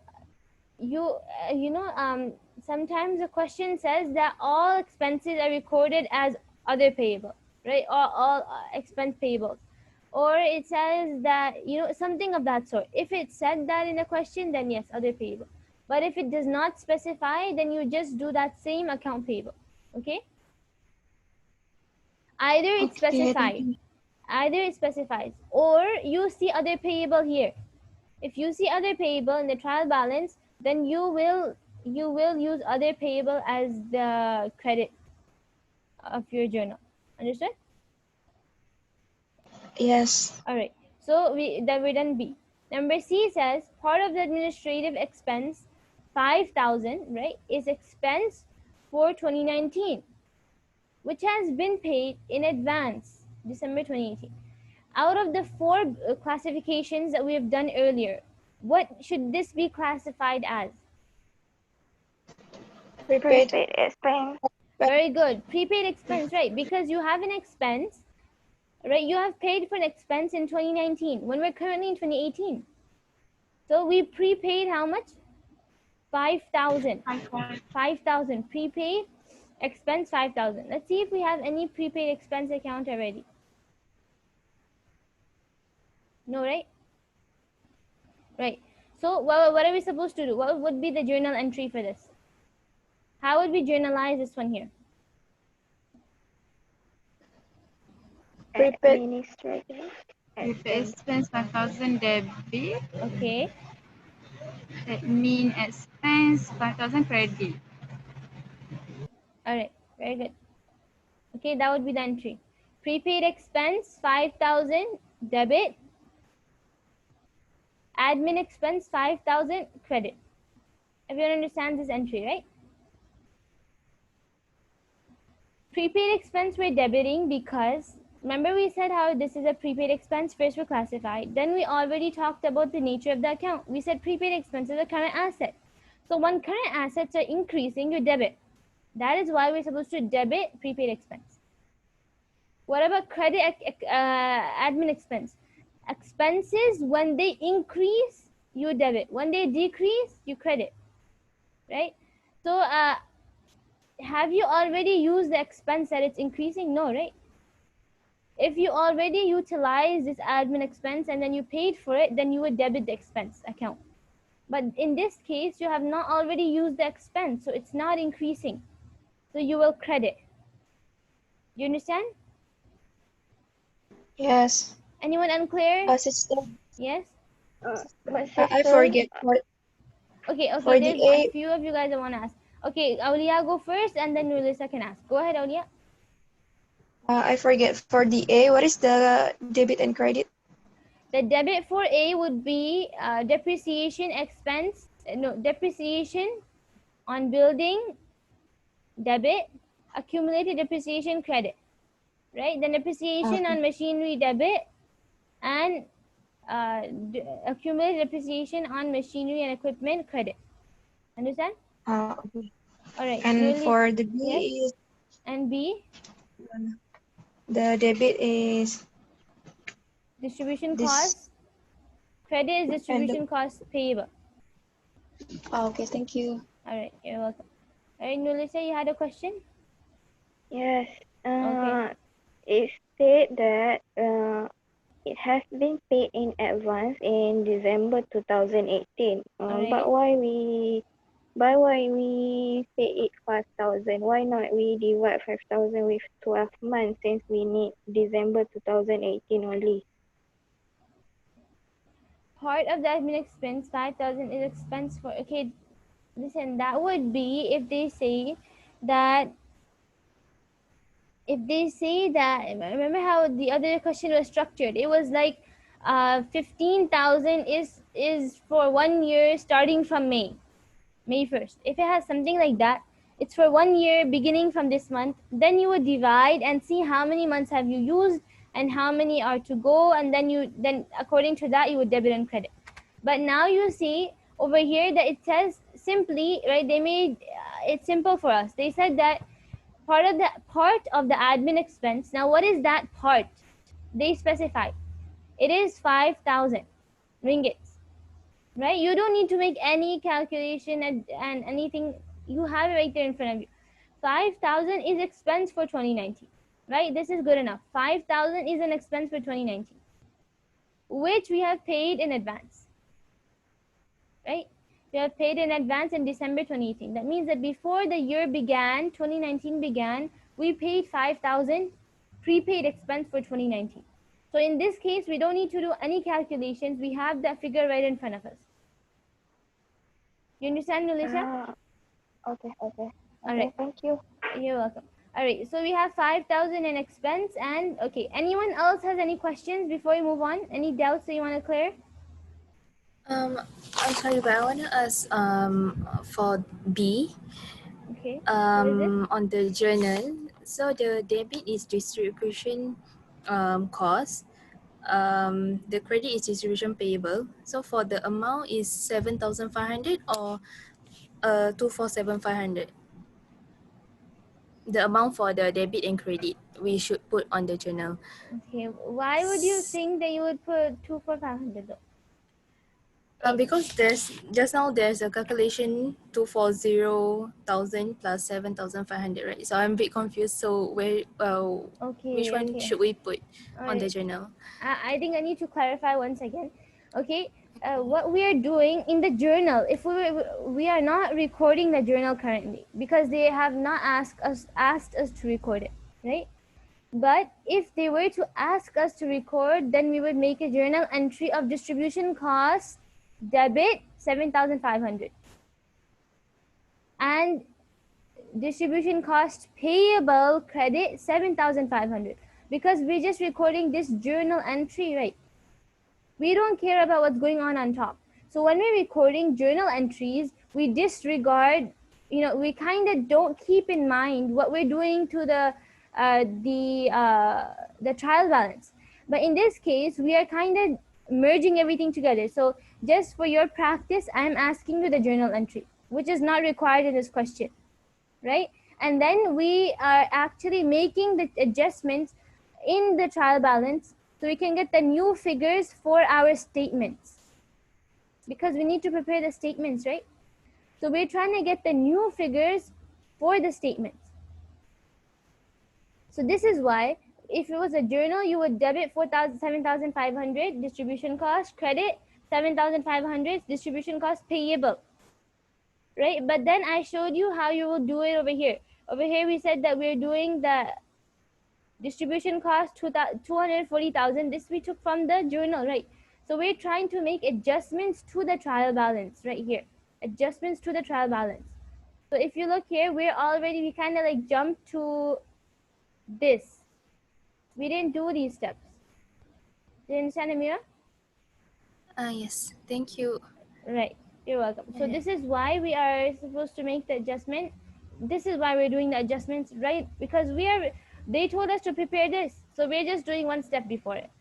sometimes the question says that all expenses are recorded as other payable, right? Or all expense payables, or it says that something of that sort. If it said that in the question, then yes, other payable. But if it does not specify, then you just do that same account payable. Okay, either it Okay, thank specified, you. either it specifies, or you see other payable here. If you see other payable in the trial balance, then you will use other payable as the credit of your journal. Understood? Yes. All right. So we're done B. Number C says part of the administrative expense, 5,000, right, is expense for 2019, which has been paid in advance, December 2018. Out of the four classifications that we have done earlier, what should this be classified as? Prepaid. Prepaid expense. Very good. Prepaid expense, right? Because you have an expense, right? You have paid for an expense in 2019 when we're currently in 2018. So we prepaid how much? 5,000. 5,000. Prepaid expense 5,000. Let's see if we have any prepaid expense account already. No, right? Right. So what are we supposed to do? What would be the journal entry for this? How would we journalize this one here? Prepaid. Administrative Prepaid expense. expense 5,000 debit. Okay. Admin expense 5,000 credit. All right. Very good. Okay, that would be the entry. Prepaid expense 5,000 debit. Admin expense 5,000 credit. Everyone understands this entry, right? Prepaid expense we're debiting because remember we said how this is a prepaid expense. First we're classified. Then we already talked about the nature of the account. We said prepaid expense is a current asset. So when current assets are increasing, you debit. That is why we're supposed to debit prepaid expense. What about credit admin expense? Expenses, when they increase, you debit. When they decrease, you credit, right? So have you already used the expense that it's increasing? No, right? If you already utilize this admin expense and then you paid for it, then you would debit the expense account. But in this case, you have not already used the expense, so it's not increasing. So you will credit. You understand? Yes. Anyone unclear? Sister, Yes? But I sister, forget Okay, for the there's a A. few of you guys that want to ask. Okay, Aulia, go first, and then Nurlisa can ask. Go ahead, Aulia. I forget for the A. What is the debit and credit? The debit for A would be depreciation expense, depreciation on building, debit, accumulated depreciation credit, right? Then depreciation Okay. on machinery debit, and accumulated depreciation on machinery and equipment credit. Understand? Okay. All right, And for the yes, B is and B, the debit is distribution this cost. Credit is and the, distribution cost payable. okay, thank you. All right, you're welcome. All right, Nulisa, you had a question? yes. Okay. It said that it has been paid in advance in December 2018. All right. But why we pay it 5,000? Why not we divide 5,000 with 12 months since we need December 2018 only? Part of the admin expense, 5,000 is expense for, okay, Listen, that would be if they say that, remember how the other question was structured? It was like 15,000 is for 1 year starting from May 1st. If it has something like that, it's for 1 year beginning from this month, then you would divide and see how many months have you used and how many are to go, and then according to that you would debit and credit. But now you see over here that it says simply, right, they made it simple for us. They said that part of the admin expense. Now what is that part? They specify it is 5,000 ringgits, right? You don't need to make any calculation and anything. You have it right there in front of you. 5,000 is expense for 2019, right? This is good enough. 5,000 is an expense for 2019, which we have paid in advance, right? We have paid in advance in December 2018. That means that before the year began, 2019 began, we paid 5,000 prepaid expense for 2019. So in this case, we don't need to do any calculations. We have that figure right in front of us. You understand, Nulisha? Okay. All right. Thank you. You're welcome. All right. So we have 5,000 in expense, and okay. Anyone else has any questions before we move on? Any doubts that you want to clear? I'm sorry, but I want to ask for B. Okay. What is it? On the journal, so the debit is distribution cost. The credit is distribution payable. So for the amount is 7,500 or 247,500. The amount for the debit and credit we should put on the journal. Okay. Why would you think that you would put 2,4,500 though? Because there's a calculation 240,000 plus 7,500, right? So I'm a bit confused. So which one should we put on the journal? I think I need to clarify once again. Okay, what we are doing in the journal, if we are not recording the journal currently because they have not asked us to record it, right? But if they were to ask us to record, then we would make a journal entry of distribution cost debit 7,500 and distribution cost payable credit 7,500, because we're just recording this journal entry, right? We don't care about what's going on top. So when we're recording journal entries, we disregard, we kind of don't keep in mind what we're doing to the trial balance. But in this case, we are kind of merging everything together. So just for your practice, I'm asking you the journal entry, which is not required in this question, right? And then we are actually making the adjustments in the trial balance so we can get the new figures for our statements, because we need to prepare the statements, right? So we're trying to get the new figures for the statements. So this is why if it was a journal, you would debit 7,500 distribution cost, credit 7,500 distribution cost payable, right? But then I showed you how you will do it over here. Over here we said that we're doing the distribution cost 240,000. This we took from the journal, right? So we're trying to make adjustments to the trial balance right here. Adjustments to the trial balance. So if you look here, we kind of like jumped to this. We didn't do these steps. Do you understand, Amira? Yes, thank you. Right, you're welcome. So this is why we are supposed to make the adjustment. This is why we're doing the adjustments, right? Because they told us to prepare this, so we're just doing one step before it,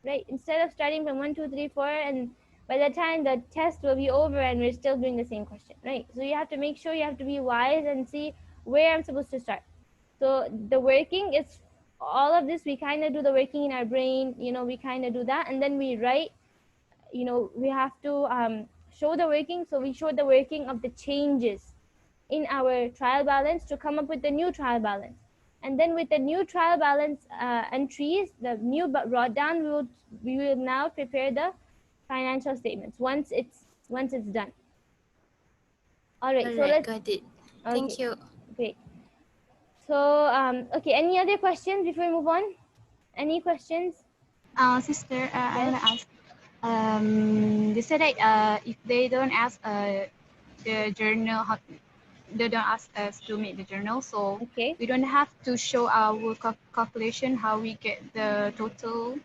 right? Instead of starting from 1, 2, 3, 4, and by the time the test will be over and we're still doing the same question, right? So you have to make sure, you have to be wise and see where I'm supposed to start. So the working is all of this. We kind of do the working in our brain, we kind of do that, and then we write. We have to show the working. So we show the working of the changes in our trial balance to come up with the new trial balance. And then with the new trial balance entries, the new brought down, we will now prepare the financial statements once it's done. All right, so let's got it. Thank you. Great. So okay, any other questions before we move on? Any questions? Sister, I want to ask. They said that if they don't ask the journal. They don't ask us to make the journal, so Okay. we don't have to show our calculation how we get the total.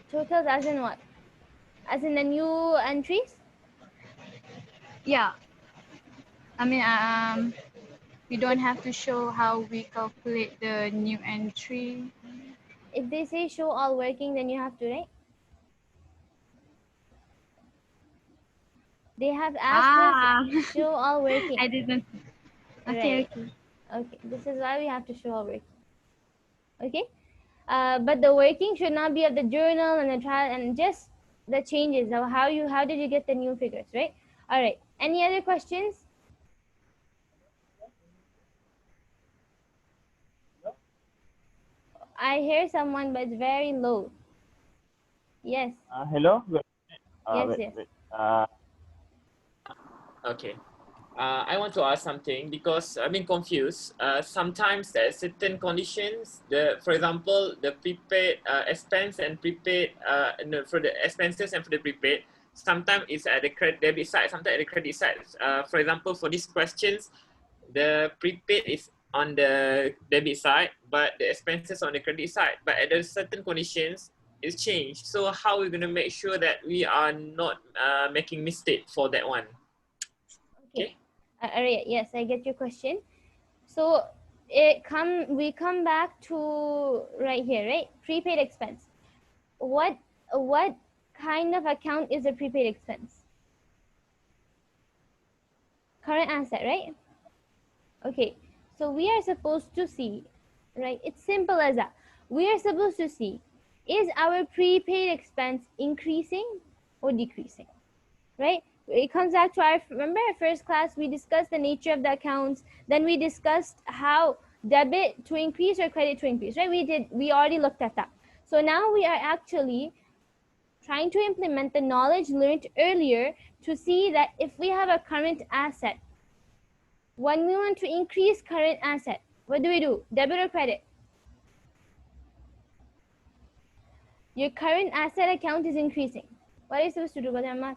Totals as in what? As in the new entries? Yeah, I mean, we don't have to show how we calculate the new entry. If they say show all working, then you have to, right? They have asked us show all working. I didn't. Okay, Right. okay. Okay. This is why we have to show all working. Okay. But the working should not be of the journal and the trial and just the changes of how did you get the new figures, right? All right. Any other questions? I hear someone, but it's very low. Yes. Hello. Wait, Yes. wait, Yes. wait. Okay. I want to ask something because I've been confused. Sometimes there are certain conditions. For example, the prepaid expense and prepaid no, for the expenses and for the prepaid. Sometimes it's at the debit side, sometimes at the credit side. For example, for these questions, the prepaid is on the debit side, but the expenses on the credit side. But at a certain conditions, it's changed. So how are we going to make sure that we are not making mistake for that one? Okay. Yes, I get your question. So we come back to right here, right? Prepaid expense. What kind of account is a prepaid expense? Current asset, right? Okay. So we are supposed to see, right? It's simple as that. We are supposed to see, is our prepaid expense increasing or decreasing, right? It comes back to remember our first class, we discussed the nature of the accounts. Then we discussed how debit to increase or credit to increase, right? We already looked at that. So now we are actually trying to implement the knowledge learned earlier to see that if we have a current asset, when we want to increase current asset, what do? Debit or credit? Your current asset account is increasing. What are you supposed to do, Brother Ahmad?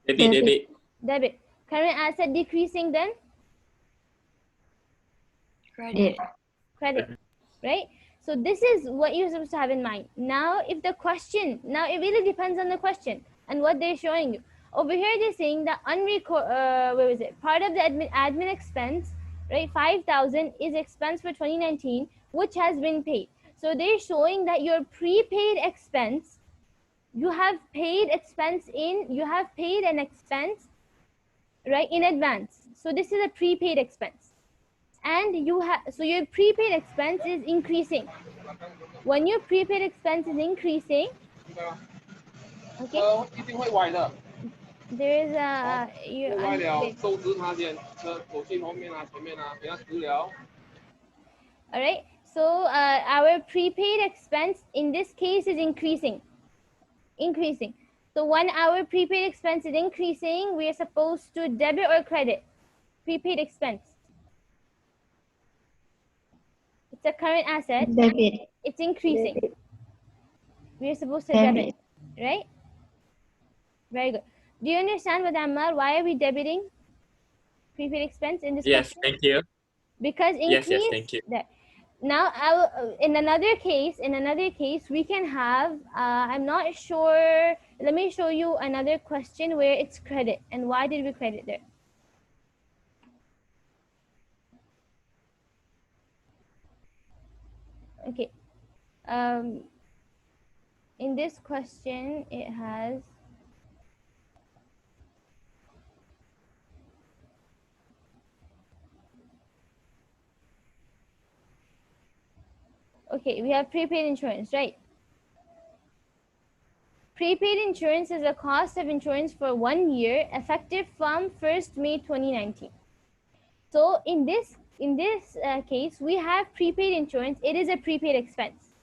Debit. Debit. Current asset decreasing, then? Credit. Credit, right? So this is what you're supposed to have in mind. Now, if the question, now it really depends on the question and what they're showing you. Over here, they're saying that where was it? Part of the admin expense, right? 5,000 is expense for 2019, which has been paid. So they're showing that your prepaid expense, you have paid an expense, right, in advance. So this is a prepaid expense. And so your prepaid expense is increasing. When your prepaid expense is increasing, okay, there is a all right. So our prepaid expense in this case is increasing. So when our prepaid expense is increasing, we are supposed to debit or credit prepaid expense. It's a current asset. Debit. It's increasing. Debit. We are supposed to debit, right? Very good. Do you understand, what Ammar? Why are we debiting prepaid expense in this Yes, question? thank you. Because increase. Yes, thank you. That. Now, in another case, we can have. I'm not sure. Let me show you another question where it's credit. And why did we credit there? Okay. In this question, it has. Okay, we have prepaid insurance, right? Prepaid insurance is a cost of insurance for 1 year, effective from 1st May 2019. So in this case, we have prepaid insurance. It is a prepaid expense,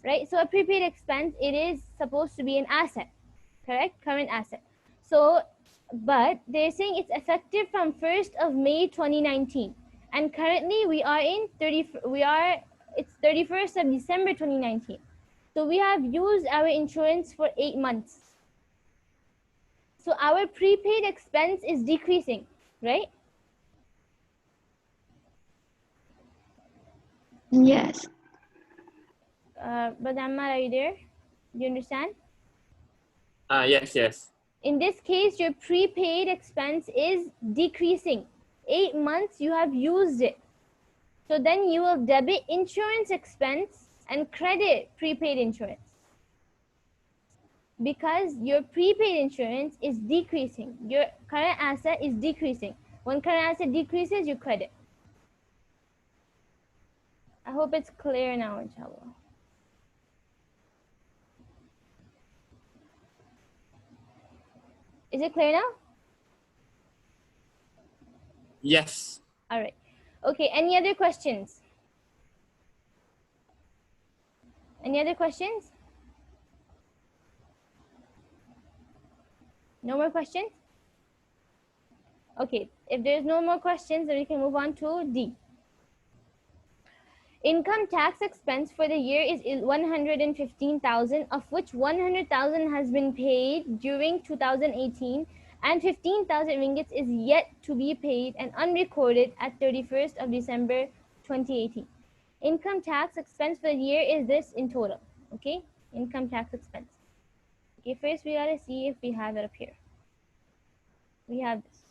right? So a prepaid expense, it is supposed to be an asset, correct? Current asset. So, but they're saying it's effective from 1st of May 2019, and currently we are in it's 31st of December 2019. So we have used our insurance for 8 months. So our prepaid expense is decreasing, right? Yes. But Ammar, are you there? Do you understand? Yes, yes. In this case, your prepaid expense is decreasing. 8 months you have used it. So then you will debit insurance expense and credit prepaid insurance. Because your prepaid insurance is decreasing. Your current asset is decreasing. When current asset decreases, you credit. I hope it's clear now, inshallah. Is it clear now? Yes. All right. Okay, any other questions? Any other questions? No more questions? Okay, if there's no more questions, then we can move on to D. Income tax expense for the year is 115,000, of which 100,000 has been paid during 2018 and 15,000 ringgits is yet to be paid and unrecorded at 31st of December 2018. Income tax expense for the year is this in total, okay? Income tax expense. Okay, first we gotta see if we have it up here. We have this.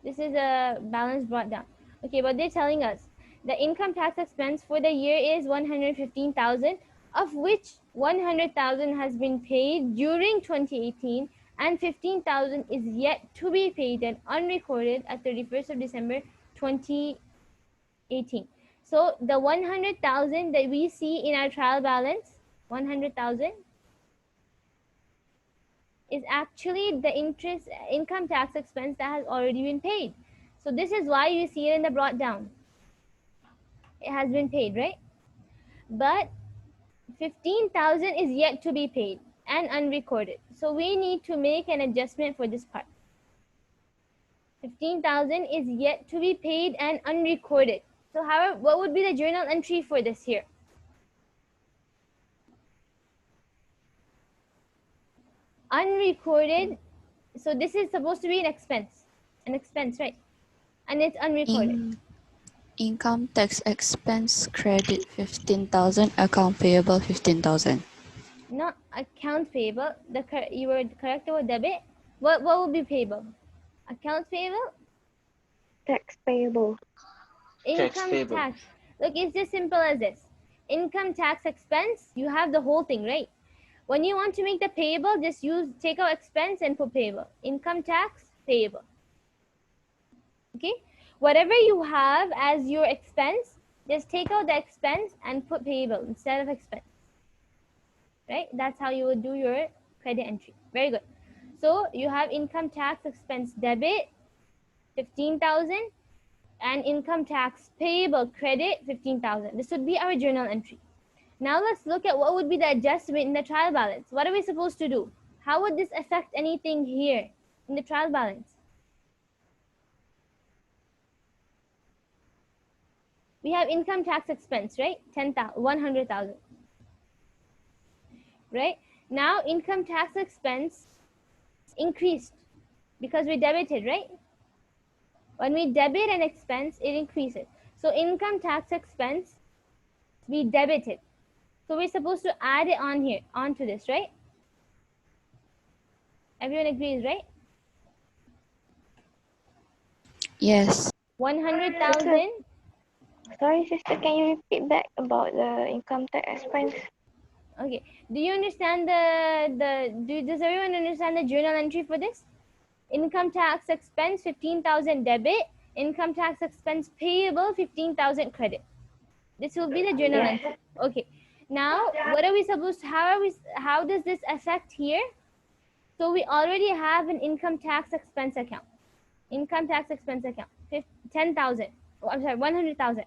This is a balance brought down. Okay, but they're telling us the income tax expense for the year is 115,000, of which 100,000 has been paid during 2018 and 15,000 is yet to be paid and unrecorded at 31st of December 2018. So the 100,000 that we see in our trial balance, 100,000, is actually the income tax expense that has already been paid. So this is why you see it in the brought down. It has been paid, right? But 15,000 is yet to be paid and unrecorded. So we need to make an adjustment for this part. 15,000 is yet to be paid and unrecorded. So however, what would be the journal entry for this here? Unrecorded. So this is supposed to be an expense, right? And it's unrecorded. Income tax expense credit 15,000, account payable 15,000. Not account payable. You were correct about debit. What would be payable? Accounts payable? Tax payable. Income payable. tax. Look, it's just simple as this. Income tax expense, you have the whole thing, right? When you want to make the payable, just take out expense and put payable. Income tax, payable. Okay? Whatever you have as your expense, just take out the expense and put payable instead of expense. Right? That's how you would do your credit entry. Very good. So you have income tax expense debit, 15,000, and income tax payable credit, 15,000. This would be our journal entry. Now let's look at what would be the adjustment in the trial balance. What are we supposed to do? How would this affect anything here in the trial balance? We have income tax expense, right? 100,000. Right? Now income tax expense increased because we debited, right? When we debit an expense, it increases. So income tax expense, we debited. So we're supposed to add it on here, onto this, right? Everyone agrees, right? Yes. 100,000. Sorry, sister, can you repeat back about the income tax expense? Okay. Do you understand does everyone understand the journal entry for this? Income tax expense 15,000 debit, income tax expense payable 15,000 credit. This will be the journal entry. Okay. Now, what are we supposed to, how does this affect here? So we already have an income tax expense account. Income tax expense account 10,000. Oh, I'm sorry, 100,000.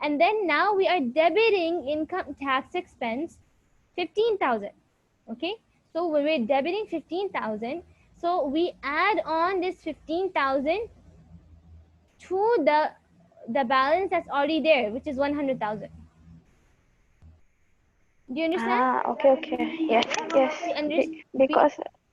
And then now we are debiting income tax expense 15,000. Okay, so when we're debiting 15,000, so we add on this 15,000 to the balance that's already there, which is 100,000. Do you understand? Okay. Yes. Okay, Because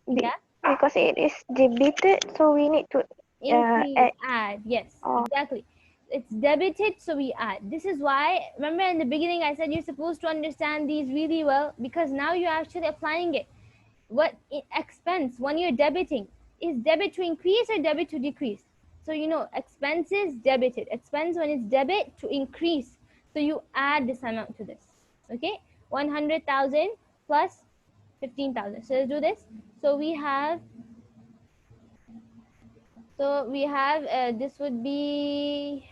yeah. Because it is debited, so we need to Increase, add, yes, Oh. exactly. It's debited, so we add. This is why, remember in the beginning I said you're supposed to understand these really well, because now you're actually applying it. What expense, when you're debiting, is debit to increase or debit to decrease? So you know, expense is debited. Expense, when it's debit, to increase. So you add this amount to this. Okay, 100,000 plus 15,000. So let's do this. So we have this would be,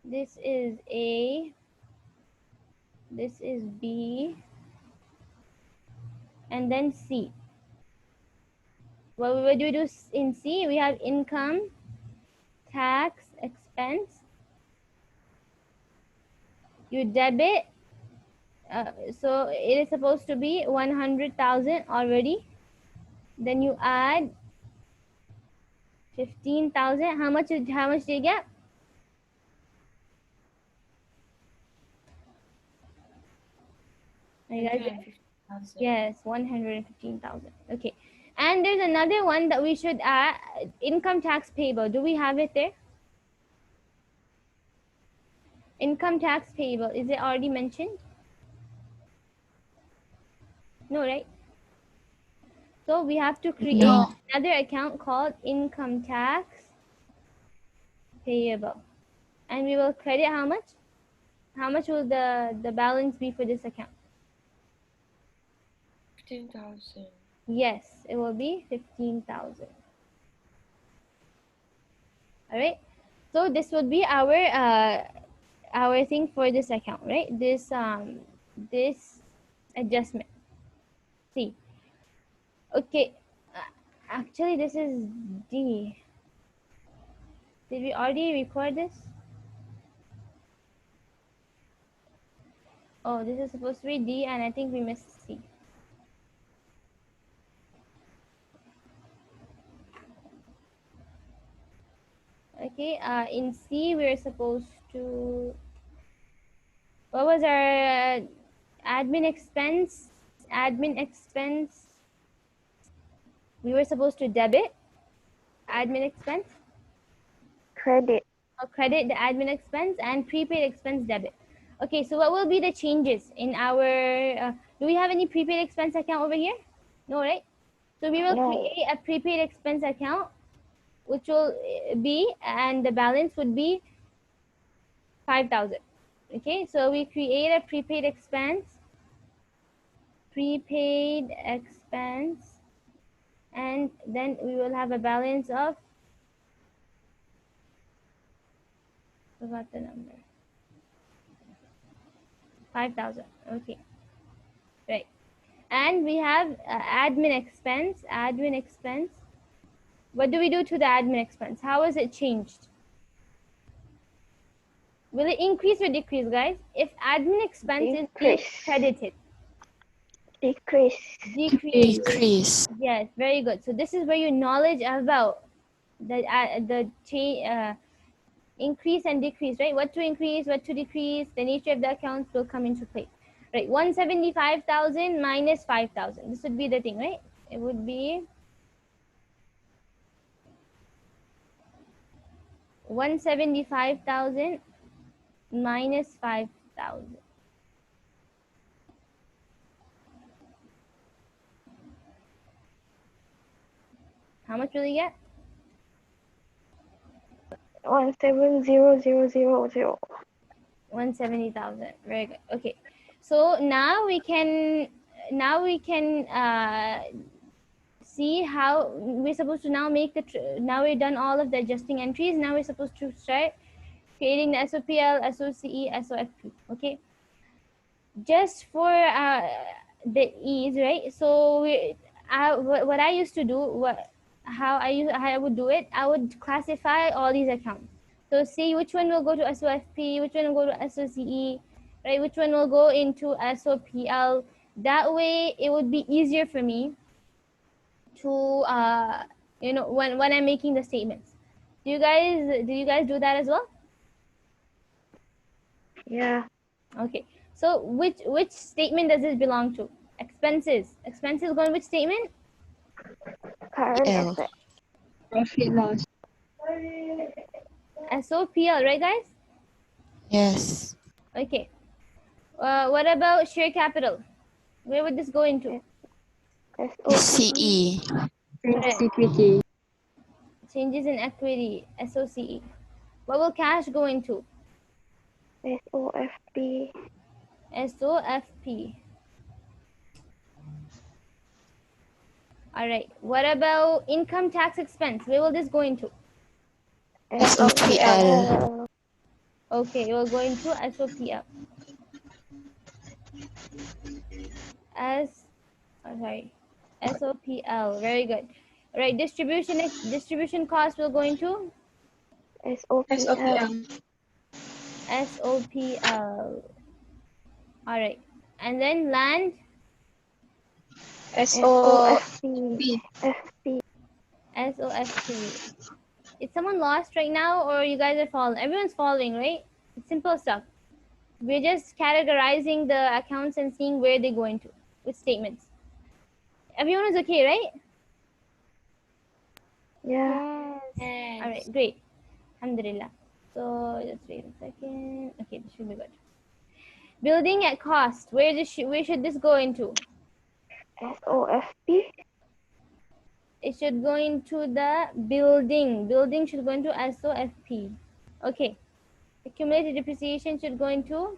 this is A, this is B, and then C. What do we do in C? We have income, tax, expense. You debit, so it is supposed to be 100,000 already. Then you add 15,000. How much do you get? Are you guys there? Yes, 115,000. Okay. And there's another one that we should add, income tax payable. Do we have it there? Income tax payable, is it already mentioned? No, right? So we have to create No. another account called income tax payable. And we will credit how much? How much will the balance be for this account? 15,000. Yes, it will be 15,000. All right. So this would be our thing for this account, right? This adjustment. See. Okay. Actually, this is D. Did we already record this? Oh, this is supposed to be D, and I think we missed C. Okay, in C, we're supposed to, what was our admin expense? Admin expense, we were supposed to debit admin expense, credit. or credit the admin expense, and prepaid expense debit. Okay, so what will be the changes in our, do we have any prepaid expense account over here? No, right? So we will No. create a prepaid expense account, which will be, and the balance would be 5,000. Okay, so we create a prepaid expense, and then we will have a balance of, forgot the number, 5,000. Okay, right. And we have admin expense. What do we do to the admin expense? How is it changed? Will it increase or decrease, guys? If admin expense is being Decrease. credited. Decrease. Decrease. Yes, very good. So this is where your knowledge about the increase and decrease, right? What to increase, what to decrease, the nature of the accounts will come into play. Right, 175,000 minus 5,000. This would be the thing, right? It would be 175,000 minus 5,000. How much will you get? 170,000. 170,000. Very good. Okay, so now we can see how we're supposed to now make now we've done all of the adjusting entries. Now we're supposed to start creating the SOPL, SOCE, SOFP. Okay, just for the ease, right? So what I used to do, how I would do it, I would classify all these accounts. So see which one will go to SOFP, which one will go to SOCE, right? Which one will go into SOPL. That way, it would be easier for me to when I'm making the statements. Do you guys do that as well? Yeah. Okay, so which statement does this belong to? Expenses. Expenses go in which statement? Current L. asset. Profit loss. SOPL, right guys? Yes. Okay. What about share capital? Where would this go into? SOCE. CE. Correct. Equity. Changes in equity, SOCE. What will cash go into? SOFP. SOFP. All right. What about income tax expense? Where will this go into? SOPL. Okay, it will go into SOPL. Sorry, SOPL. Very good. All right. Distribution cost will go into SOPL. SOPL. All right. And then land SOFP. FP. SOFP. Is someone lost right now, or you guys are following? Everyone's following, right? It's simple stuff. We're just categorizing the accounts and seeing where they go into with statements. Everyone is okay, right? Yeah. Yes. All right, great. Alhamdulillah. So just wait a second. Okay, this should be good. Building at cost. Where should this go into? SOFP. It should go into the building. Building should go into SOFP. Okay. Accumulated depreciation should go into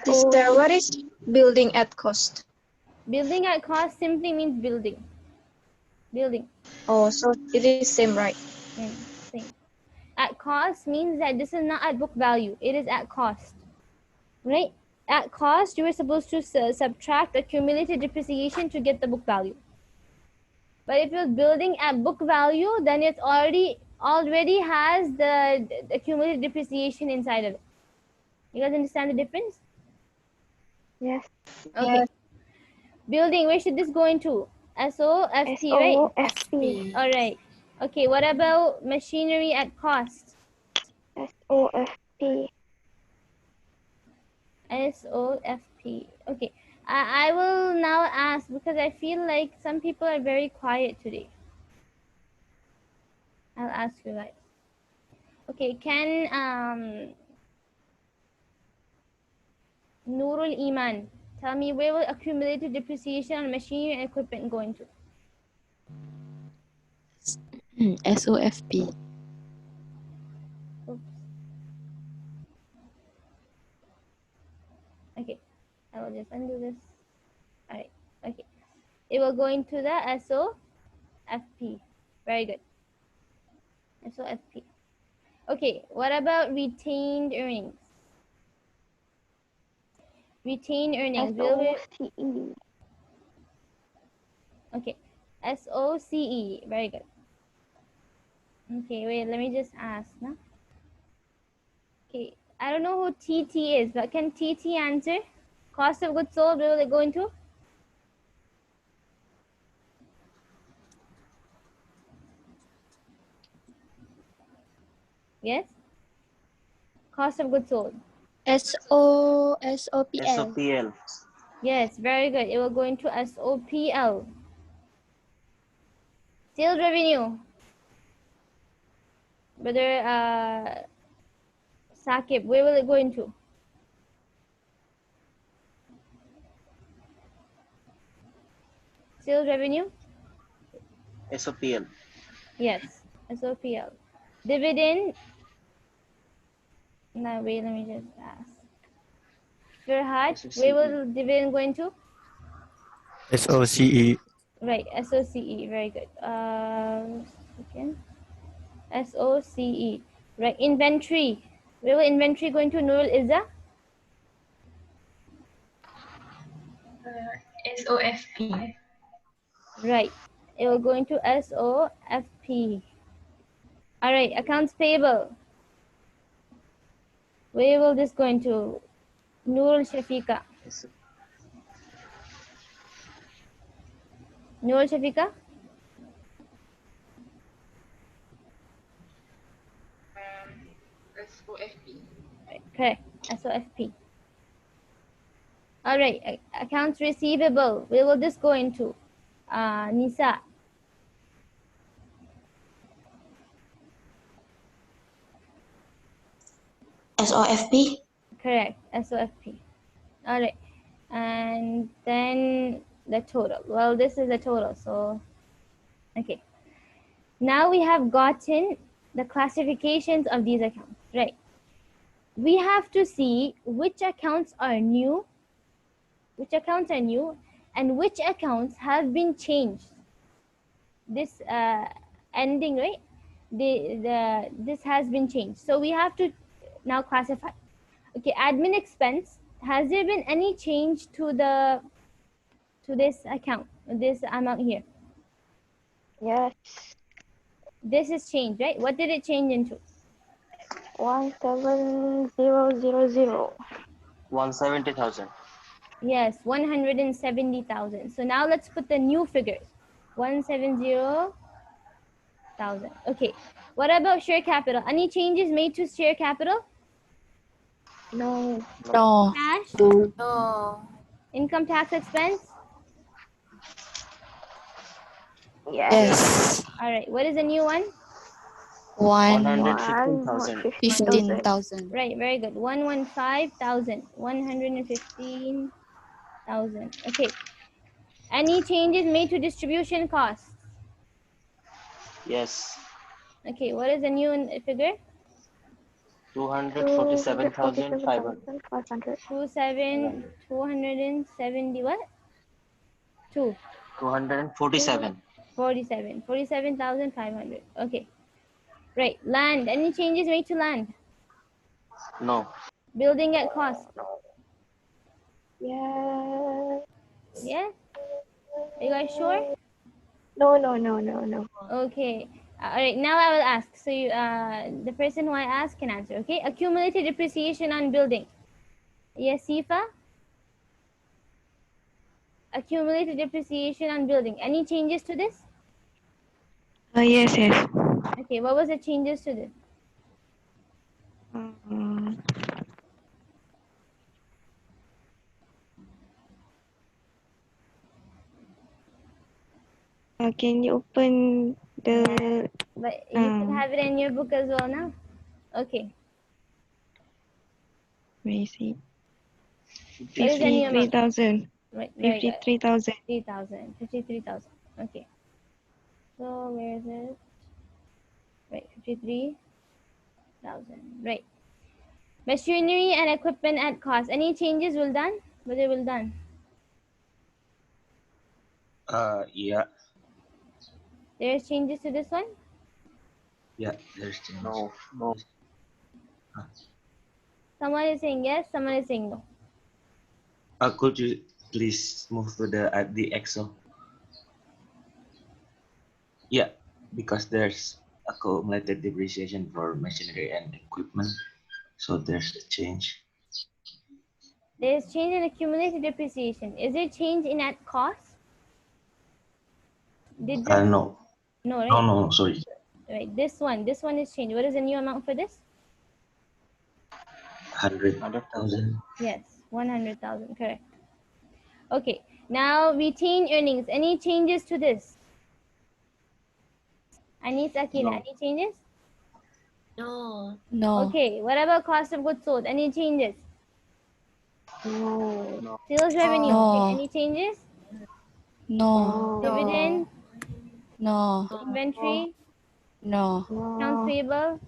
Sister, what is building at cost? building at cost. Simply means building. Building. Oh, so it is same, right? Same. At cost means that this is not at book value. It is at cost. Right? At cost, you are supposed to subtract accumulated depreciation to get the book value. But if you're building at book value, then it's already has the accumulated depreciation inside of it. You guys understand the difference? Yes. Okay. Yes. Building, where should this go into? SOFP, right? SOFP. All right. Okay, what about machinery at cost? SOFP. SOFP. Okay. I will now ask because I feel like some people are very quiet today. I'll ask you guys. Okay, can Nurul Iman tell me where will accumulated depreciation on machinery and equipment go into? SOFP. Oops. Okay, I will just undo this. All right. Okay, it will go into the SOFP. Very good. SOFP. Okay, what about retained earnings? Retained earnings. SOCE. Okay, SOCE. Very good. Okay, wait, let me just ask. No? Okay, I don't know who TT is, but can TT answer? Cost of goods sold, where will it go into? Yes? Cost of goods sold. SOPL. Yes, very good. It will go into SOPL. Sales revenue. Brother Sakib, where will it go into? Sales revenue? SOPL. Yes, SOPL. Dividend? No, wait, let me just ask. Firhat, where will dividend go into? SOCE. Right, SOCE, very good. Second. SOCE. Right, inventory. Where will inventory go into, Nurul Izza? SOFP. Right, it will go into SOFP. All right, accounts payable. Where will this go into, Nurul Shafika? Nurul Shafika? SOFP. Right, correct, SOFP. All right, accounts receivable. We will just go into Nisa. SOFP. Correct, SOFP. All right, and then the total. Well, this is the total, so okay. Now we have gotten the classifications of these accounts, right? We have to see which accounts are new, and which accounts have been changed. This ending, right? This has been changed. So we have to now classify. Okay, admin expense. Has there been any change to this account, this amount here? Yes. This is changed, right? What did it change into? 17000. 170,000. Yes, 170,000. So now let's put the new figures. 170,000. Okay. What about share capital? Any changes made to share capital? No. No. Cash? No. Income tax expense? Yes. Yes. All right. What is the new one? 115,000. 115,000. 15,000. Right. Very good. 115,000. 115,000. Okay. Any changes made to distribution costs? Yes. Okay. What is the new figure? 247,500. 247,500. 270 what? 2. 247. 47,500. Okay. Right. Land. Any changes made to land? No. Building at cost. Yeah. Yeah. Are you guys sure? No. Okay. All right. Now I will ask. So you, the person who I ask can answer. Okay. Accumulated depreciation on building. Yes, Sifa. Accumulated depreciation on building. Any changes to this? Yes. Okay. What was the changes to this? Can you open the? But you can have it in your book as well now. Okay. Where is it? What is the new amount? 53,000. Right. Very good. 53,000. 53,000. Okay. So where is it? Right. 53,000. Right. Machinery and equipment at cost. Any changes will done? But they will done. Yeah, There's changes to this one? there's change. No. Someone is saying yes, someone is saying no. Could you please move to the Excel? Yeah, because there's accumulated depreciation for machinery and equipment, so there's a change. There's change in accumulated depreciation. Is there change in at cost? Did the No. no, right? No, sorry. Right. This one is changed. What is the new amount for this? 100,000. Yes, 100,000. Correct. Okay. Now retained earnings. Any changes to this? Anis Akila, No. any changes? No. No. Okay. What about cost of goods sold? Any changes? No. Sales revenue. No. Okay. Any changes? No. Dividend, No. inventory, No. accounts payable,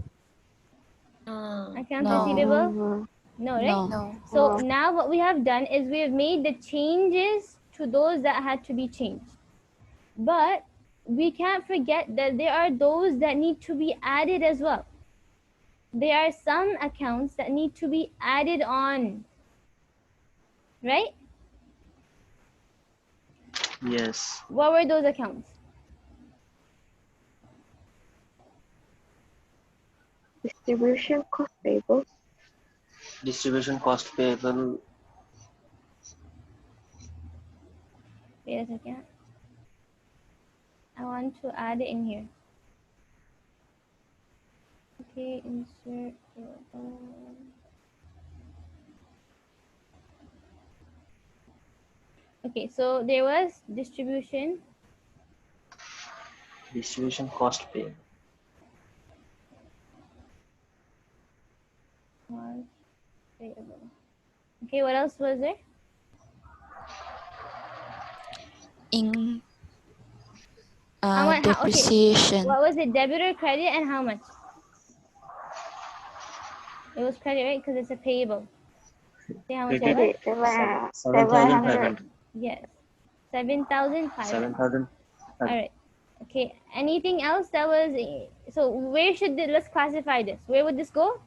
accounts No. receivable? No, right? No. So now what we have done is we have made the changes to those that had to be changed. But we can't forget that there are those that need to be added as well. There are some accounts that need to be added on, right? Yes. What were those accounts? Distribution cost payable. Distribution cost payable. Wait a second. I want to add it in here. Okay, insert. Okay, so there was distribution cost payable. was payable. Okay, what else was there? In How much? Okay, depreciation. what was it? Debit or credit, and how much? It was credit, right? Because it's a payable. See how much it was? Credit 7,500. Yes, 7,500. 7,000. All right. Okay. Anything else that was? So where should let's classify this? Where would this go?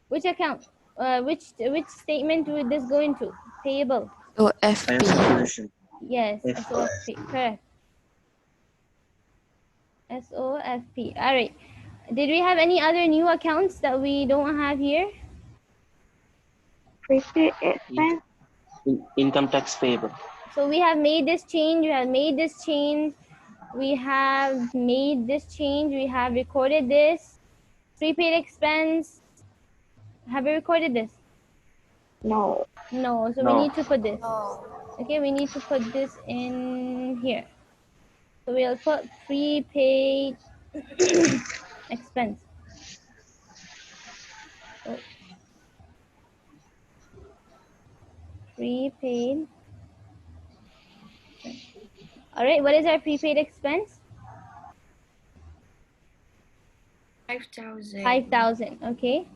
Which account? Which statement would this go into? Payable. OFP. Yes, SOFP. Correct. SOFP. All right. Did we have any other new accounts that we don't have here? Prepaid expense. Income tax payable. So we have made this change. We have made this change. We have made this change. We have recorded this. Prepaid expense. Have we recorded this? No. No. So we need to put this. Okay, we need to put this in here. So we'll put prepaid expense. So prepaid. All right, what is our prepaid expense? 5,000. 5,000. Okay,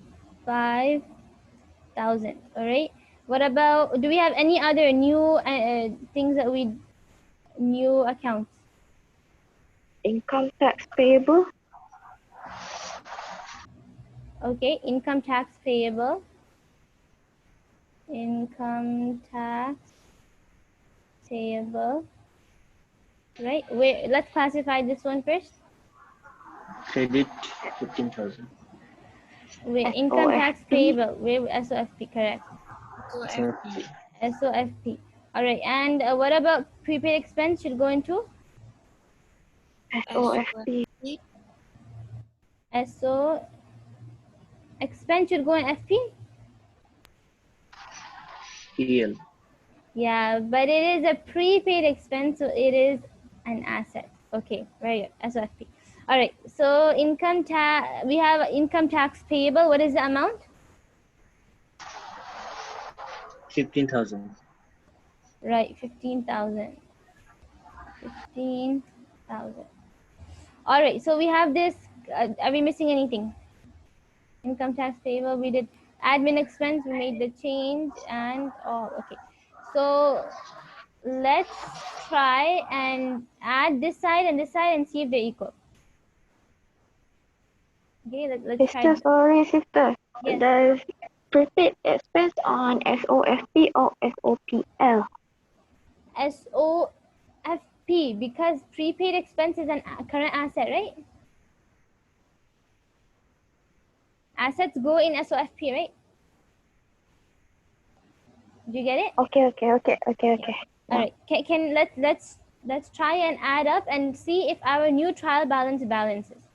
5,000. All right. What about? Do we have any other new things that we new accounts? Income tax payable. Okay, income tax payable. Income tax payable. Right. Where? Let's classify this one first. Credit 15,000. Wait, income tax payable. Where SOFP? Correct. SOFP. SOFP. All right. And what about prepaid expense? Should go into SOFP. SO expense should go in FP. PL. Yeah, but it is a prepaid expense, so it is an asset. Okay, very good. SOFP. All right. So income tax. We have income tax payable. What is the amount? 15,000. Right, 15,000. 15,000. All right. So we have this. Are we missing anything? Income tax payable. We did admin expense. We made the change and all. Okay. So let's try and add this side and see if they're equal. Okay, let's try. Sister, sorry, sister. Yes. Does prepaid expense on SOFP or SOPL? SOFP, because prepaid expense is a current asset, right? Assets go in SOFP, right? Do you get it? Okay. All right. Can let's try and add up and see if our new trial balance balances.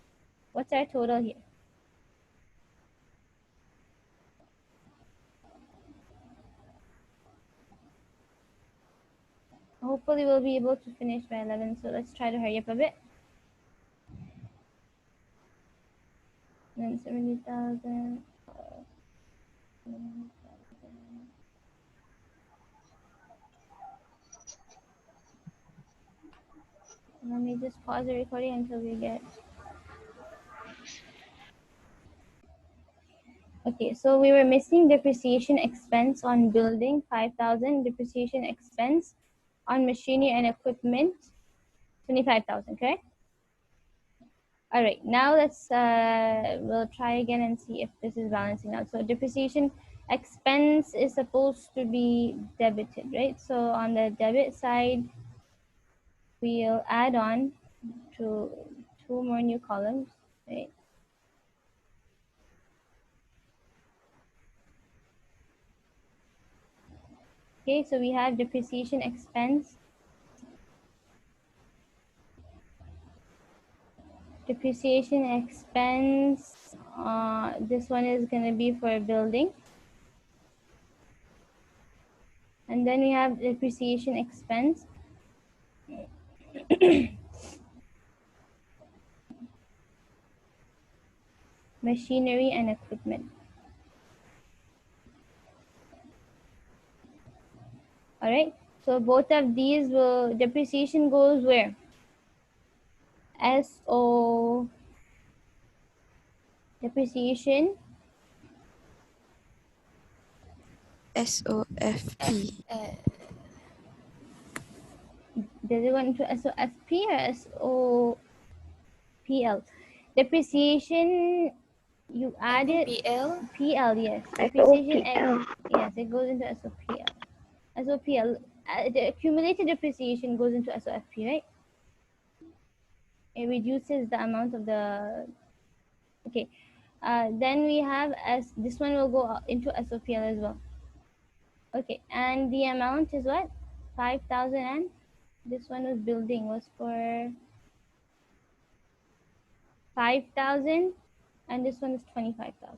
What's our total here? Hopefully we'll be able to finish by 11, so let's try to hurry up a bit. Then 70,000. Let me just pause the recording until we get. Okay, so we were missing depreciation expense on building 5,000, depreciation expense on machinery and equipment 25,000, correct? All right, now let's we'll try again and see if this is balancing out. So depreciation expense is supposed to be debited, right? So on the debit side, we'll add on to 2 more new columns, right? Okay, so we have depreciation expense. Depreciation expense, this one is going to be for building. And then we have depreciation expense. Machinery and equipment. All right, so both of these will, depreciation goes where? SO, depreciation, SOFP. does it go into SOFP or SOPL? Depreciation, you I add think it, PL. PL, yes. Depreciation X, SOPL. yes, it goes into SOPL. SOPL, the accumulated depreciation goes into SOFP, right? It reduces the amount of the, okay. Then we have, as this one will go into SOPL as well. Okay, and the amount is what? 5,000, and this one was building, was for 5,000, and this one is 25,000.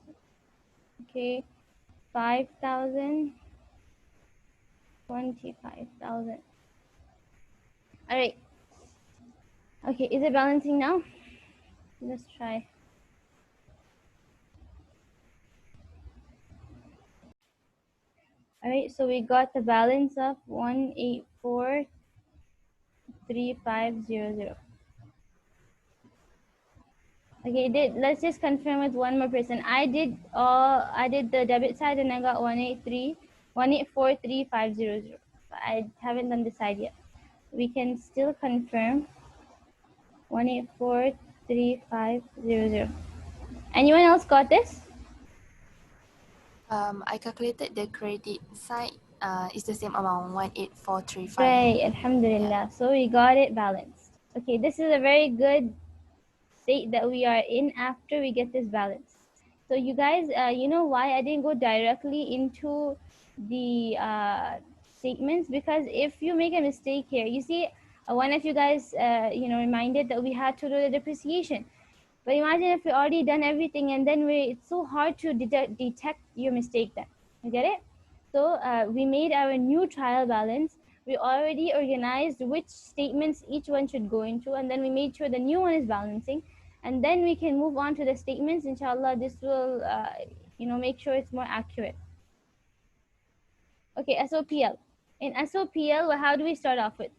Okay, 5,000, 25,000. All right. Okay, is it balancing now? Let's try. All right, so we got the balance of 184,3500. Okay, let's just confirm with one more person. I did the debit side and I got 184,3500. I haven't done the side yet. We can still confirm 184,3500. Anyone else got this? I calculated the credit side. It's the same amount, 18435. Right, Alhamdulillah. Yeah. So we got it balanced. Okay, this is a very good state that we are in after we get this balance. So you guys, you know why I didn't go directly into the statements? Because if you make a mistake here, you see, one of you guys, reminded that we had to do the depreciation. But imagine if we already done everything and then it's so hard to detect your mistake then. You get it? So we made our new trial balance. We already organized which statements each one should go into, and then we made sure the new one is balancing. And then we can move on to the statements. Inshallah, this will, make sure it's more accurate. Okay, SOPL. In SOPL, how do we start off with?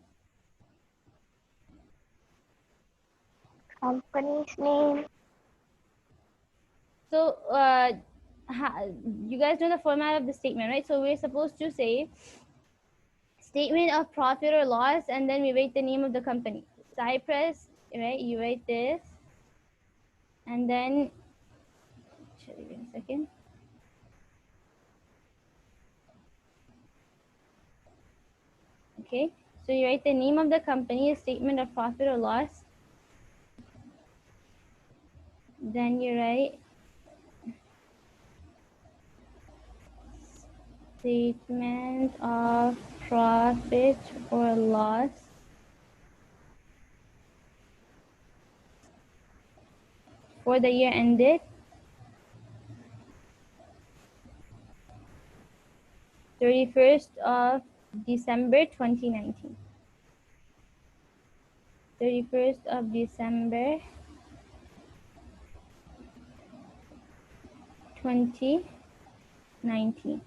Company's name. So you guys know the format of the statement, right? So we're supposed to say statement of profit or loss, and then we write the name of the company. Cypress, right? You write this, and then, give me a second. Okay, so you write the name of the company, statement of profit or loss. Then you write statement of profit or loss for the year ended 31st of December 2019. 31st of December 2019.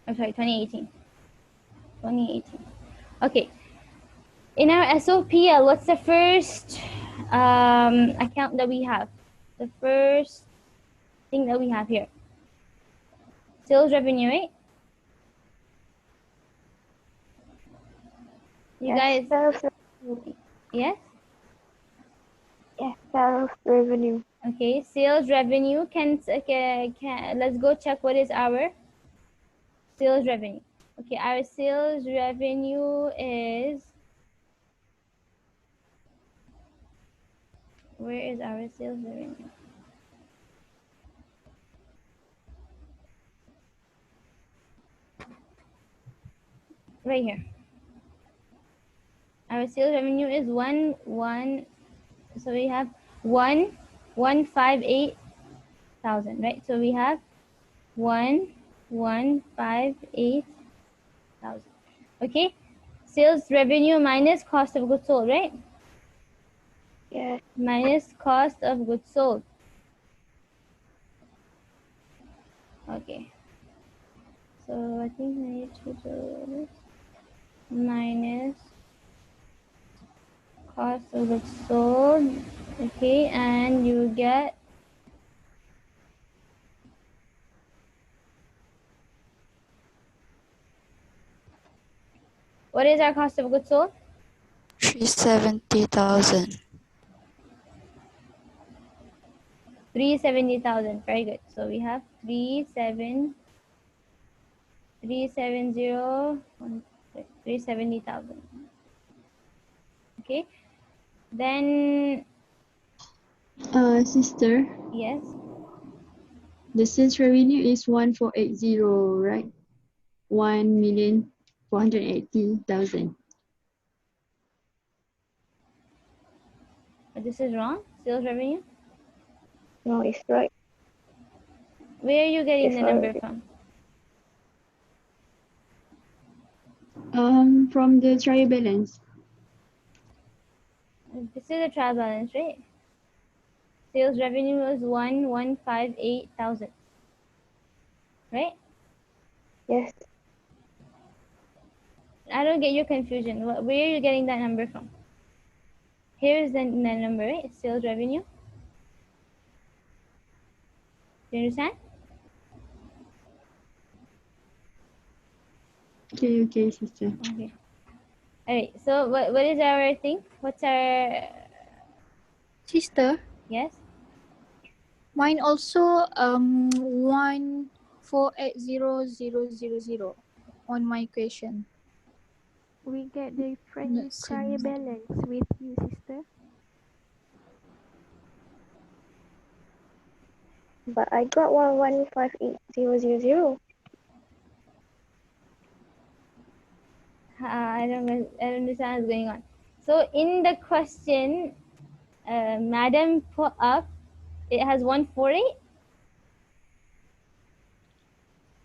Oh, sorry, 2018. 2018. Okay. In our SOPL, what's the first account that we have? The first thing that we have here. Sales revenue, right? You guys. Sales revenue. Yes? Yes, sales revenue. Okay, sales revenue. Let's go check what is our sales revenue. Okay, our sales revenue is, where is our sales revenue? Right here. Our sales revenue is 1,1. So we have 1,158,000, right? So we have 1,158,000. 158,000. Okay, sales revenue minus cost of goods sold, right? Yes. Minus cost of goods sold. Okay, so I think I need to do this. Minus cost of goods sold. Okay, and you get what is our cost of goods sold? 370,000. 370,000. Very good. So we have 370,000. Okay. Then Sister, yes. the sales revenue is 1480, right? 1,480,000. This is wrong. Sales revenue. No, it's right. Where are you getting It's the number already. from? From the trial balance. This is a trial balance, right? Sales revenue was 1,158,000. Right? Yes. I don't get your confusion. Where are you getting that number from? Here is the number, right? Sales revenue. Do you understand? Okay, sister. Okay. All right. So what is our thing? What's our Sister, yes? mine also 1480000 on my question. We get different Not trial same. balance with you, sister. But I got 1158000. I don't understand what's going on. So in the question, Madam put up, it has 148.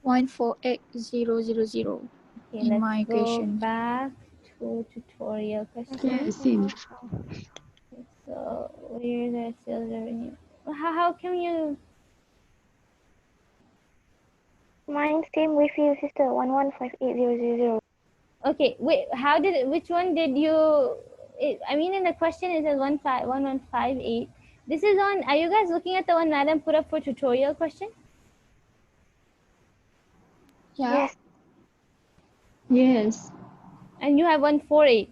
148,000 Okay, in let's my go question. back to tutorial question. Yeah, same. So where's our sales revenue? How can you? Mine same with you, sister. 1158000. Okay, wait. How did it? Which one did you? I mean, in the question it says 1158. This is on. Are you guys looking at the one Madam put up for tutorial question? Yeah. Yes. Yes. And you have 148.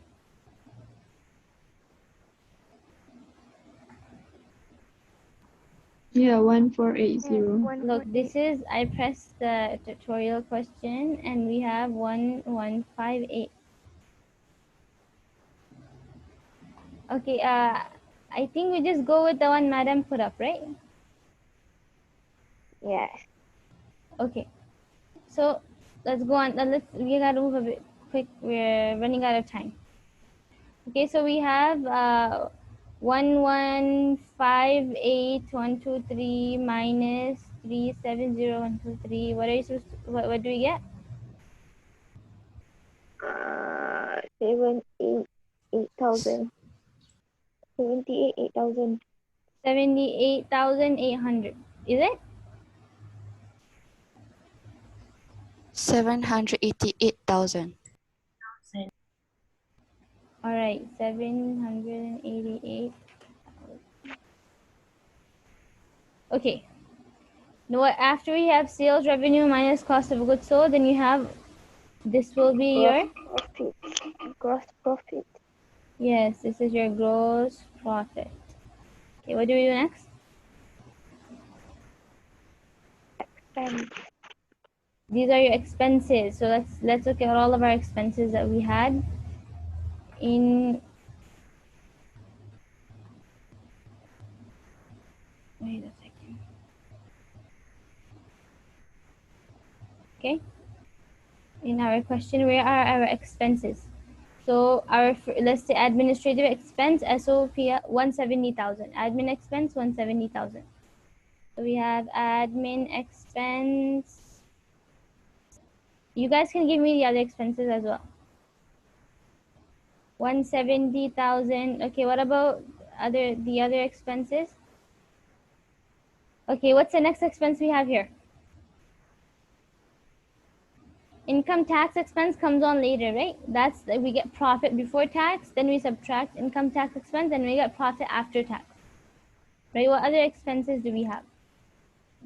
Yeah, 1480. Look, this is, I pressed the tutorial question and we have 1158. Okay, I think we just go with the one Madam put up, right? Yes. Okay, so let's go on. We gotta move a bit quick. We're running out of time. Okay, so we have 1158123 minus 370123. What are you supposed to, what do we get? 78,000. 78,000. 78,800. Is it? 788,000. All right, 788. Okay. Now, after we have sales revenue minus cost of goods sold, then you have, this will be Gross your, profit. Gross profit. yes, this is your gross profit. Okay, what do we do next? Expense. These are your expenses. So let's look at all of our expenses that we had in, wait a second. Okay. In our question, where are our expenses? So our, let's say administrative expense, SOP 170,000. Admin expense 170,000. So we have admin expense You guys can give me the other expenses as well. 170,000. Okay, what about the other expenses? Okay, what's the next expense we have here? Income tax expense comes on later, right? That's we get profit before tax, then we subtract income tax expense, and we get profit after tax. Right? What other expenses do we have?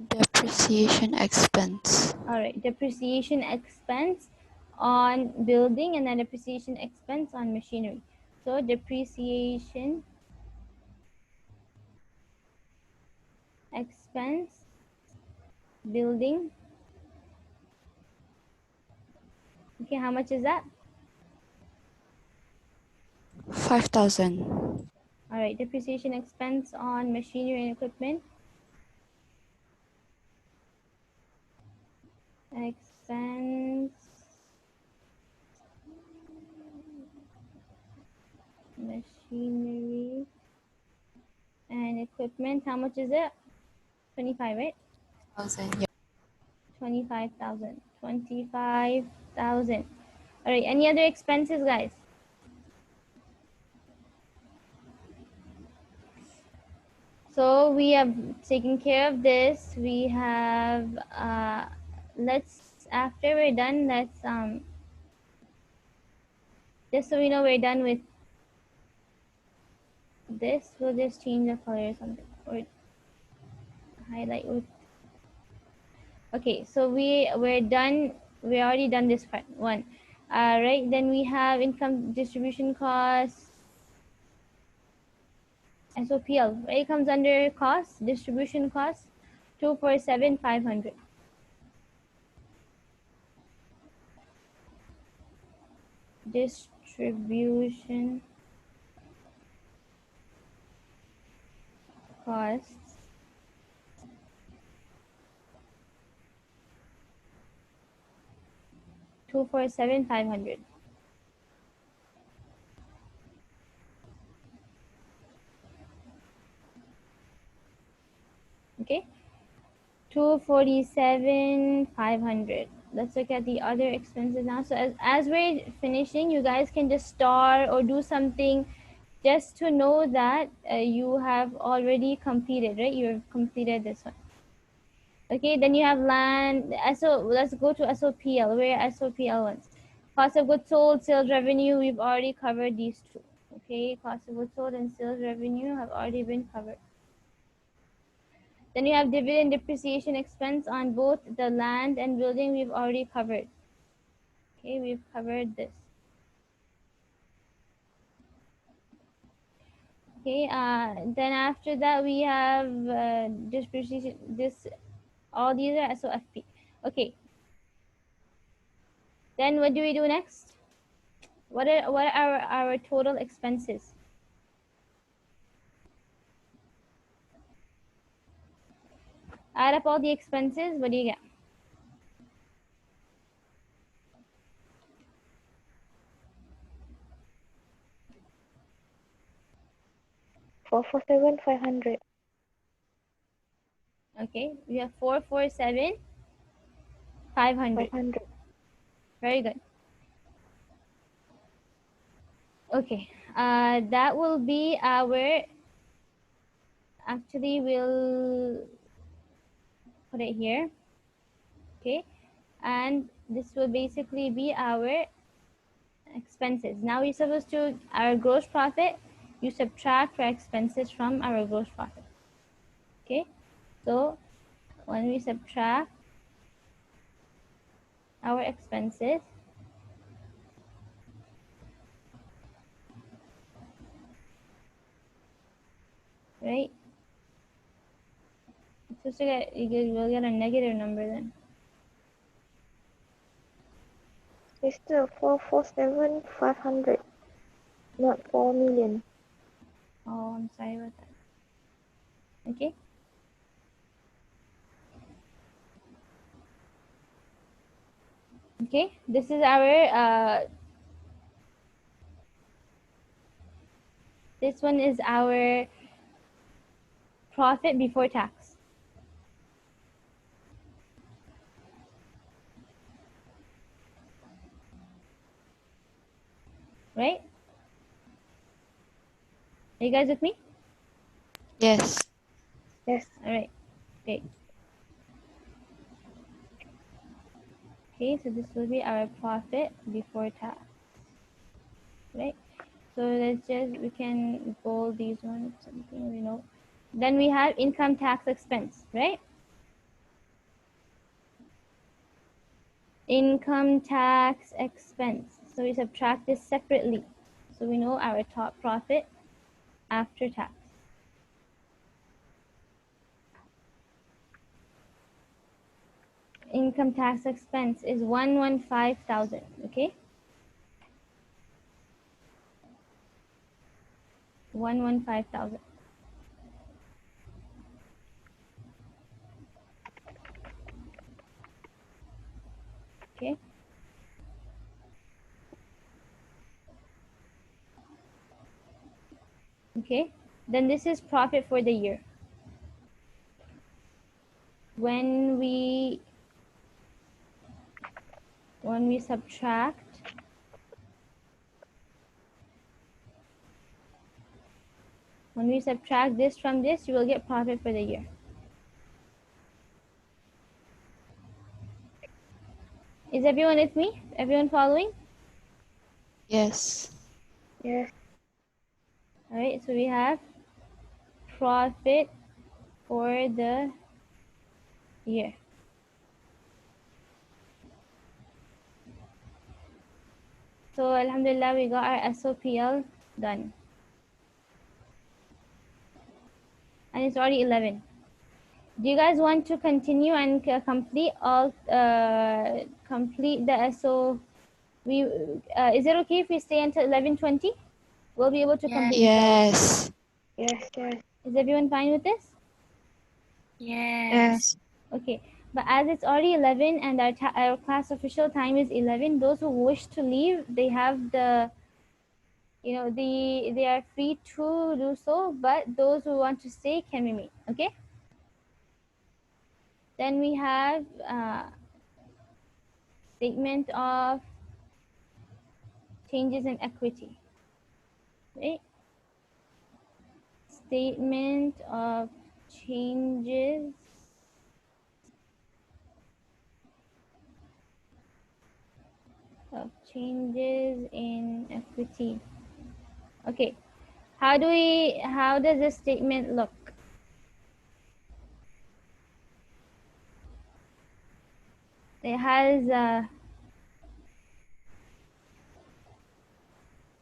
Depreciation expense. All right, depreciation expense on building and then depreciation expense on machinery. So depreciation expense, building. Okay, how much is that? 5,000. All right, depreciation expense on machinery and equipment. Expense machinery and equipment. How much is it? 25, right? 1,000. Yeah. 25,000. 25,000. All right, any other expenses, guys? So we have taken care of this. We have, after we're done, just so we know we're done with this, we'll just change the color or something, or highlight with. Okay, so we're done. We're already done this part one. Right, then we have income distribution costs, SOPL, right? It comes under costs, distribution costs, 247,500. Distribution costs, $247,500. Okay, 247,500. Let's look at the other expenses now. So as we're finishing, you guys can just star or do something just to know that you have already completed, right? You've completed this one. Okay, then you have land. So let's go to SOPL. Where are SOPL ones? Cost of goods sold, sales revenue. We've already covered these two. Okay, cost of goods sold and sales revenue have already been covered. Then you have dividend depreciation expense on both the land and building. We've already covered. Okay, we've covered this. Okay, then after that we have depreciation. All these are SOFP. Okay. Then what do we do next? What are our total expenses? Add up all the expenses. What do you get? 447,500. Okay, we have 447,500. 500. Very good. Okay, that will be our. Actually, we'll put it here. Okay, and this will basically be our expenses. Now we're supposed to our gross profit. You subtract our expenses from our gross profit. Okay, so when we subtract our expenses, right? So we'll get a negative number then. It's still 447,500, not 4 million. Oh, I'm sorry about that. Okay. Okay, this is our this one is our profit before tax. right? Are you guys with me? Yes. Yes. All right, great. Okay, so this will be our profit before tax, right? So let's just, we can bold these ones, something we know. Then we have income tax expense, right? Income tax expense. So we subtract this separately. So we know our top profit after tax. Income tax expense is 115,000, okay? 115,000. Okay. Okay. Then this is profit for the year. When we subtract this from this, you will get profit for the year. Is everyone with me? Everyone following? Yes. Yes. All right, so we have profit for the year. So Alhamdulillah, we got our SOPL done. And it's already 11. Do you guys want to continue and complete the SO? Is it okay if we stay until 11:20? We'll be able to complete. Yes. Yes, yes. Is everyone fine with this? Yes. Okay, but as it's already 11 and our class official time is 11, those who wish to leave, they have the, they are free to do so, but those who want to stay can remain, okay? Then we have statement of changes in equity, right? Statement of changes in equity. Okay, how does this statement look? It has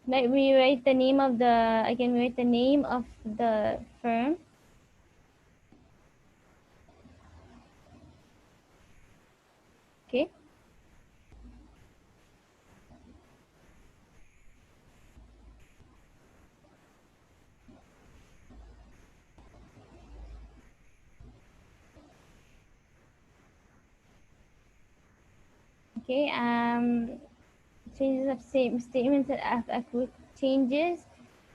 like we write the name of the firm. Okay. Okay. Changes of statements of equity, changes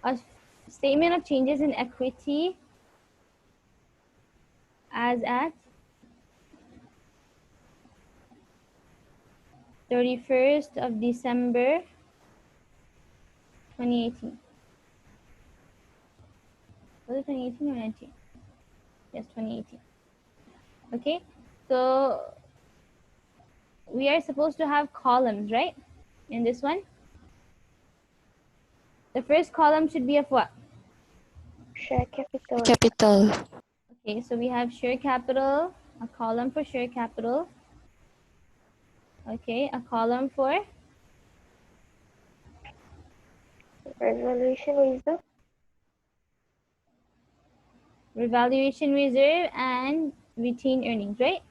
of statement of changes in equity as at 31st of December 2018. Was it 2018 or 19? Yes, 2018. Okay, so we are supposed to have columns, right? In this one, the first column should be of what? Share capital. Capital. Okay, so we have share capital, a column for share capital. Okay, a column for Revaluation reserve. revaluation reserve and retained earnings, right?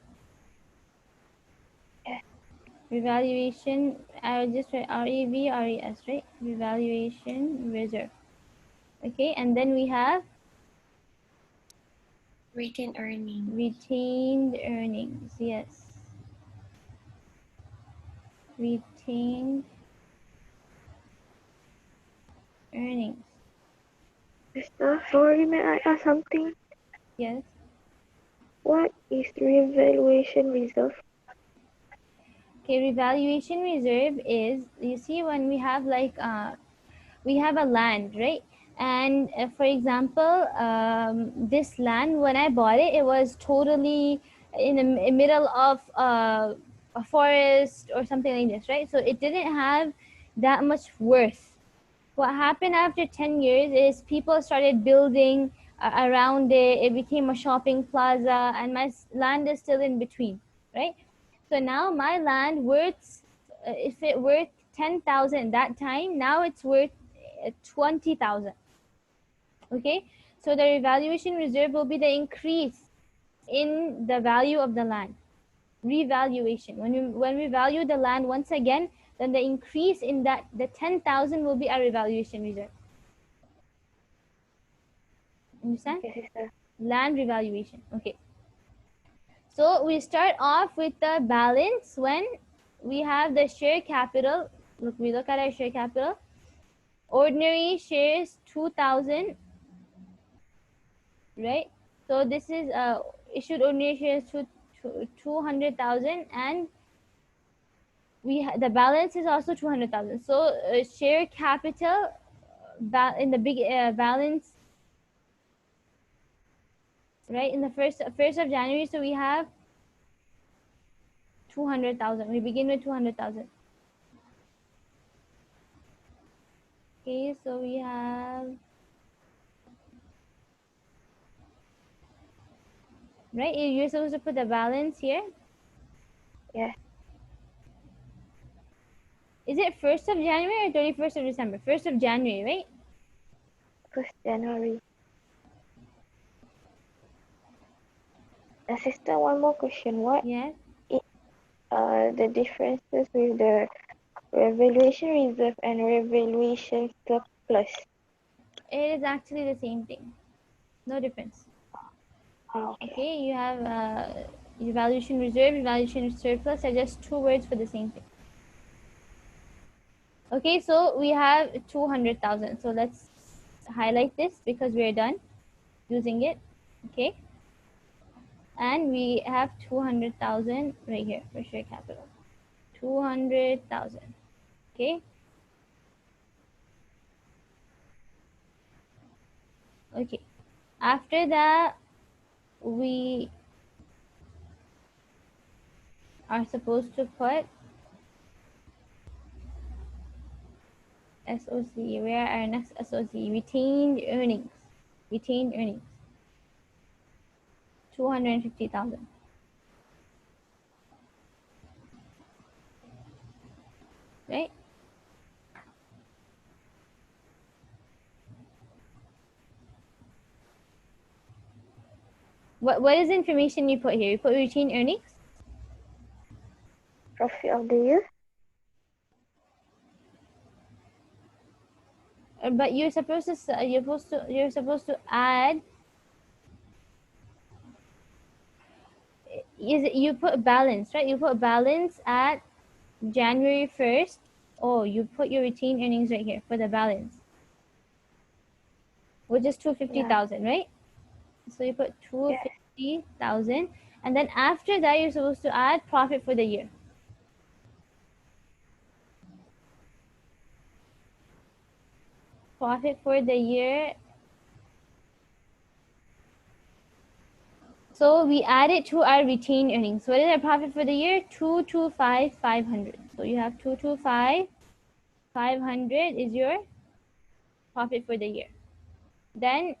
Yes. Revaluation, I will just write REVRES, right? Revaluation reserve. Okay, and then we have Retained earnings. retained earnings, yes. Retained earnings. Sister, sorry, may I ask something? Yes. What is revaluation reserve? Okay, revaluation reserve is, you see when we have like we have a land, right? And for example, this land, when I bought it, it was totally in the middle of a forest or something like this, right? So it didn't have that much worth. What happened after 10 years is people started building around it. It became a shopping plaza, and my land is still in between, right? So now my land worth, if it worth 10,000 that time, now it's worth 20,000. Okay, so the revaluation reserve will be the increase in the value of the land. Revaluation, when we value the land once again, then the increase in that, the 10,000 will be our revaluation reserve. Understand? Okay, sister. Land revaluation. Okay, so we start off with the balance when we have the share capital. Look, we look at our share capital. Ordinary shares 2,000, right? So this is issued ordinary shares to 200,000, and the balance is also 200,000. So share capital in the big balance, right? In the first of January, so we have 200,000. We begin with 200,000. Okay, so we have, right? You're supposed to put the balance here. Yeah. Is it 1st of January or 31st of December? 1st of January, right? 1st January. Sister, one more question. What Yes. is the differences with the revaluation reserve and revaluation surplus? It is actually the same thing. No difference. Okay. Okay, you have evaluation reserve, evaluation surplus are just two words for the same thing. Okay, so we have 200,000. So let's highlight this because we're done using it. Okay, and we have 200,000 right here for share capital. 200,000. Okay. Okay. After that, we are supposed to put SOC. Where are our next SOC? Retained earnings. Retained earnings. 250,000. Right? What is the information you put here? You put retained earnings? Profit of the year? But you're supposed to add, you put balance, right? You put balance at January 1st. Oh, you put your retained earnings right here for the balance, which is 250,000, right? So you put 250,000, and then after that you're supposed to add profit for the year. Profit for the year. So we add it to our retained earnings. What is our profit for the year? 225,500. So you have 225,500 is your profit for the year. Then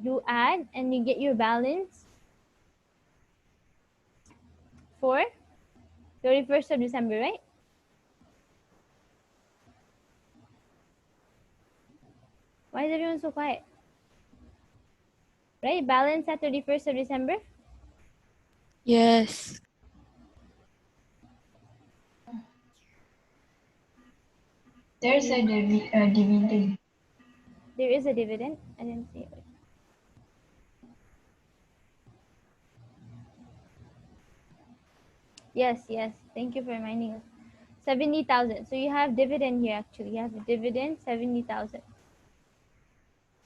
you add and you get your balance for 31st of December, right? Why is everyone so quiet? Right? Balance at 31st of December? Yes. There's a dividend. There is a dividend. I didn't see it. Yes, yes. Thank you for reminding us. 70,000. So you have dividend here actually. You have a dividend 70,000.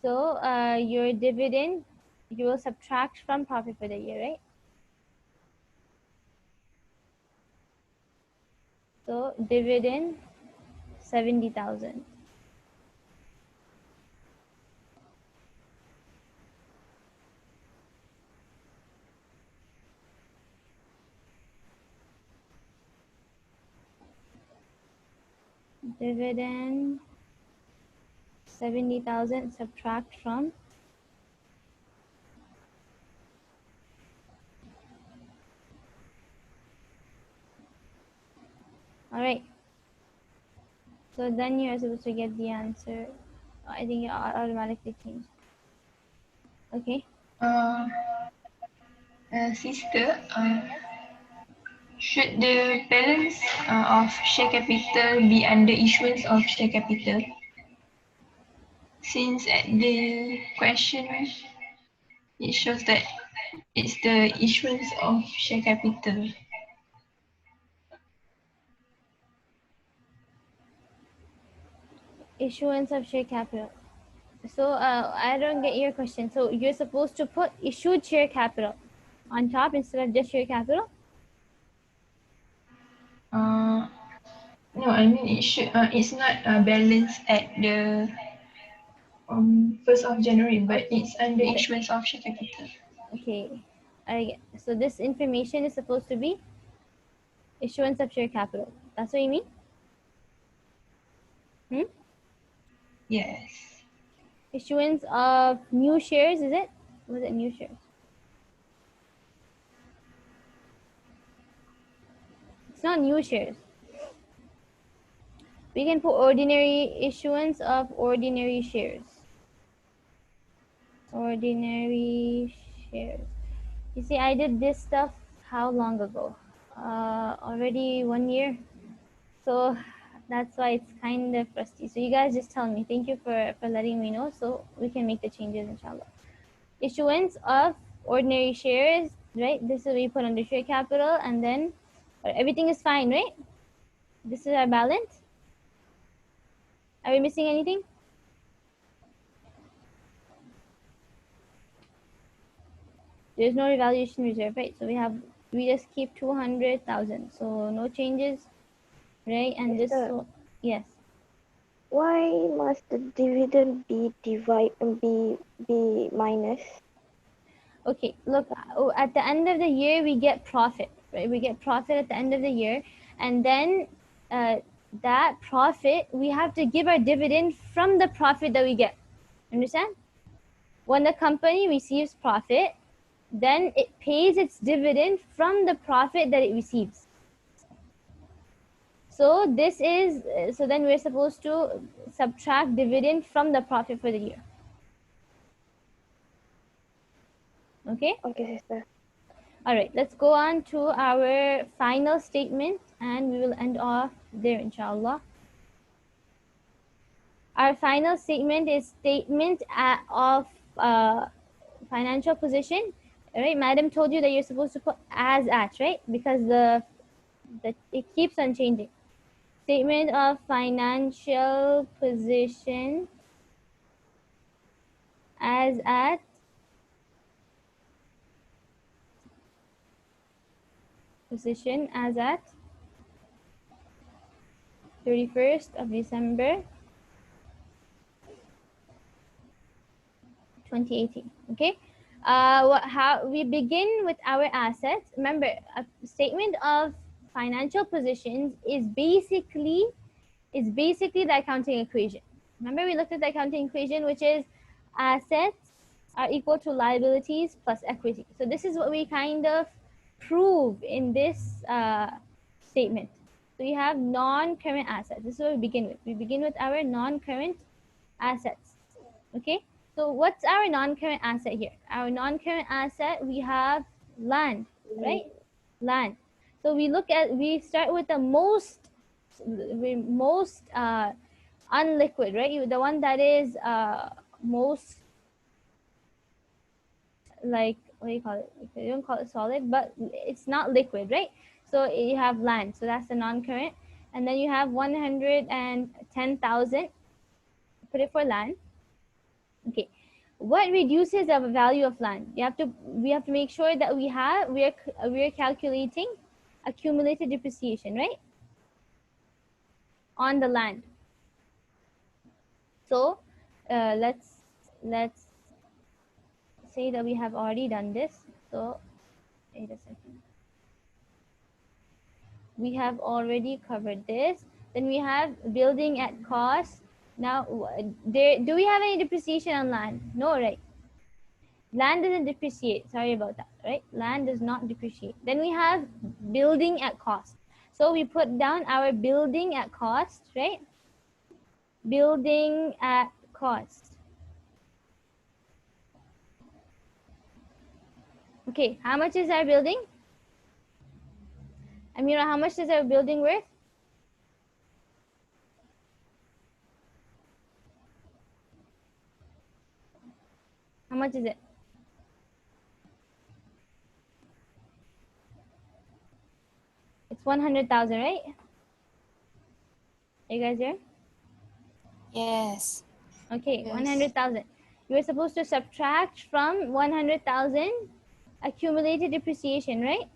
So your dividend you will subtract from profit for the year, right? So dividend 70,000. Dividend 70,000 subtract from all right, so then you're supposed to get the answer. I think it automatically changed. Okay, Sister, should the balance of share capital be under issuance of share capital? Since at the question it shows that it's the issuance of share capital. issuance of share capital. So I don't get your question. So you're supposed to put issued share capital on top instead of just share capital? No, I mean it should. It's not balanced at the 1st of January, but it's under issuance of share capital. Okay, so this information is supposed to be issuance of share capital. That's what you mean? Yes. Issuance of new shares, is it? Was it new shares? It's not new shares. We can put ordinary issuance of ordinary shares. Ordinary shares. You see, I did this stuff how long ago? Already 1 year. So that's why it's kind of rusty. So you guys just tell me. Thank you for letting me know so we can make the changes, inshallah. Issuance of ordinary shares, right? This is what we put under share capital, and then everything is fine, right? This is our balance. Are we missing anything? There's no revaluation reserve, right? So we just keep 200,000. So no changes, right? And this, so, yes. Why must the dividend be minus? Okay, look, at the end of the year, we get profit, right? We get profit at the end of the year. And then that profit, we have to give our dividend from the profit that we get. Understand? When the company receives profit, then it pays its dividend from the profit that it receives. So this is, so then we're supposed to subtract dividend from the profit for the year. Okay? Okay, sister. All right, let's go on to our final statement and we will end off there, inshallah. Our final statement is statement of financial position. All right, madam told you that you're supposed to put as at, right? Because it keeps on changing. Statement of financial position as at position as at 31st of December 2018. Okay, how we begin with our assets. Remember, a statement of financial positions is basically the accounting equation. Remember, we looked at the accounting equation, which is assets are equal to liabilities plus equity. So this is what we kind of prove in this statement. So you have non-current assets. This is what we begin with. We begin with our non-current assets. Okay, so what's our non-current asset here? Our non-current asset, we have land, right? Land. So we start with the most unliquid, right? The one that is most, like, what do you call it? You don't call it solid, but it's not liquid, right? So you have land, so that's the non-current. And then you have 110,000, put it for land. Okay, what reduces the value of land? We have to make sure that we're calculating accumulated depreciation, right, on the land. So let's say that we have already done this. So wait a second. We have already covered this. Then we have building at cost. Now, do we have any depreciation on land? No, right? Land doesn't depreciate. Sorry about that, right? Land does not depreciate. Then we have building at cost. So we put down our building at cost, right? Building at cost. Okay, how much is our building? Amira, how much is our building worth? How much is it? It's 100,000, right? Are you guys here? Yes. Okay, Yes. 100,000. You are supposed to subtract from 100,000 accumulated depreciation, right?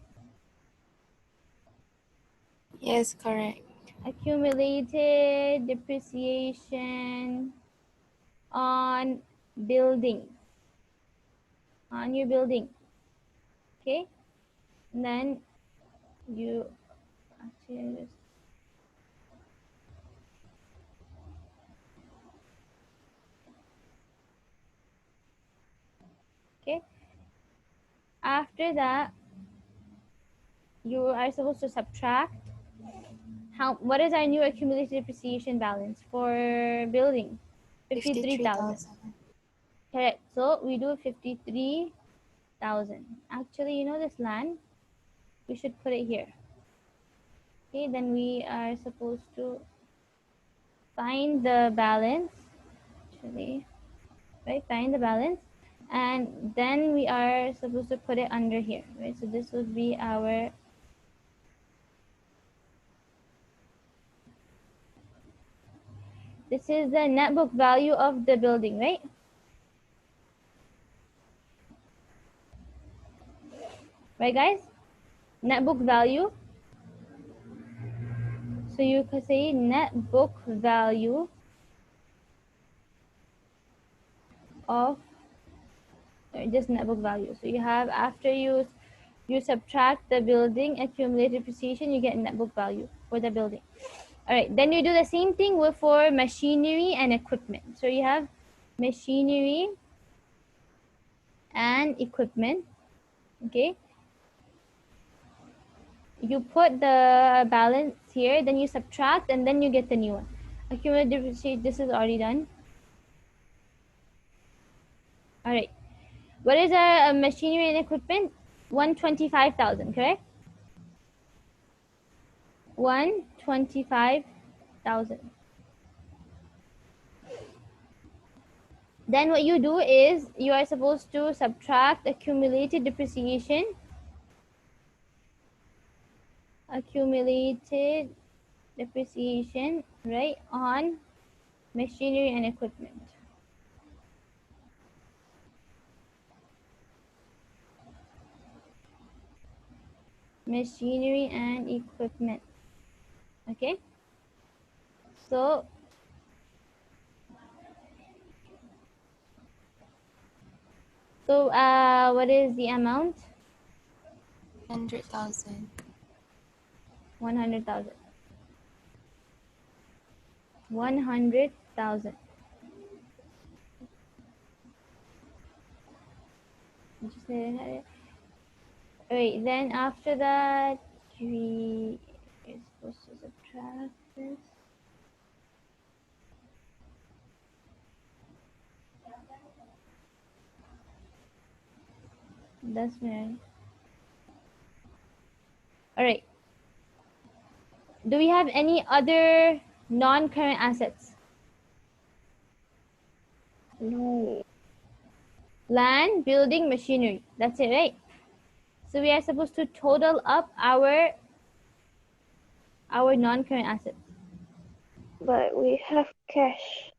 Yes, correct. Accumulated depreciation on building, on your building. Okay, and then you actually okay. After that, you are supposed to subtract what is our new accumulated depreciation balance for building? 53,000. Correct. So we do 53,000. Actually, you know this land, we should put it here. Okay, then we are supposed to find the balance, actually, right? Find the balance, and then we are supposed to put it under here, right? So this would be our this is the net book value of the building, right? Right, guys? Net book value. So you could say net book value of just net book value. So you have, after you subtract the building accumulated depreciation, you get net book value for the building. All right, then you do the same thing for machinery and equipment. So you have machinery and equipment. Okay, you put the balance here, then you subtract, and then you get the new one. Accumulated depreciation, this is already done. All right, what is our machinery and equipment? 125,000, correct? 125,000. Then what you do is you are supposed to subtract accumulated depreciation, right, on machinery and equipment. Machinery and equipment. Okay, so what is the amount? 100,000. 100,000. 100,000. Wait, then after that we are supposed to subtract this. That's right. All right. Do we have any other non-current assets? No. Land, building, machinery. That's it, right? So we are supposed to total up our non-current assets. But we have cash.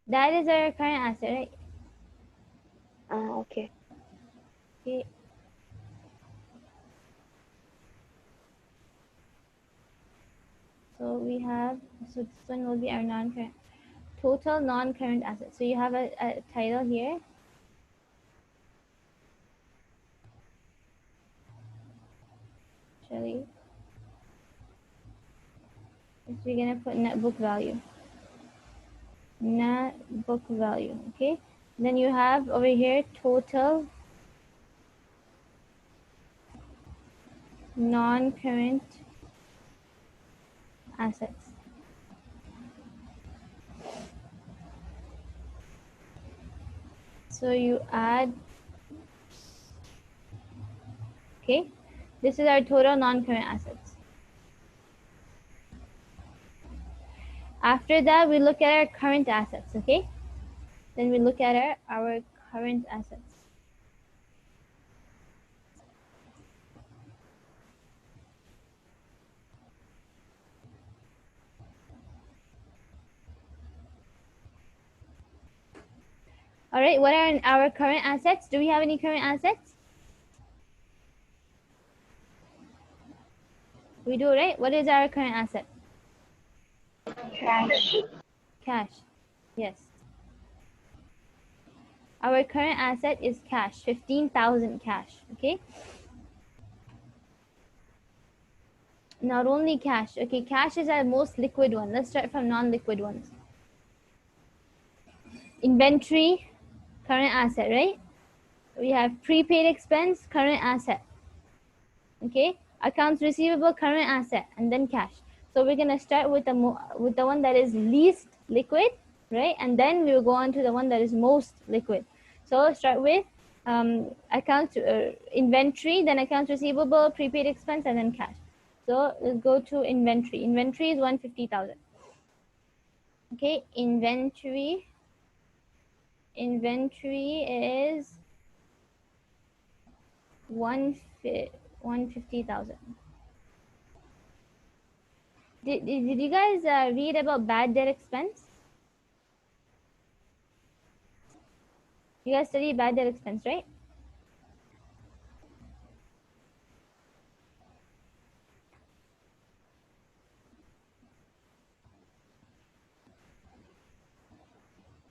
That is our current asset, right? Okay. Okay. So we have, so this one will be our non-current. total non-current assets. So you have a title here. Actually, we're gonna put net book value. Net book value, okay? Then you have over here total non-current assets. So you add, okay? This is our total non-current assets. After that, we look at our current assets, okay? Then we look at our current assets. All right, what are our current assets? Do we have any current assets? We do, right? What is our current asset? Cash. Cash, yes. Our current asset is cash, 15,000 cash, okay? Not only cash, okay, cash is our most liquid one. Let's start from non-liquid ones. Inventory, current asset, right? We have prepaid expense, current asset, okay? Accounts receivable, current asset, and then cash. So we're gonna start with the one that is least liquid, right? And then we will go on to the one that is most liquid. So start with accounts inventory, then accounts receivable, prepaid expense, and then cash. So let's go to inventory. Inventory is 150,000. Okay, inventory is 150,000. Did you guys read about bad debt expense? You guys study bad debt expense, right?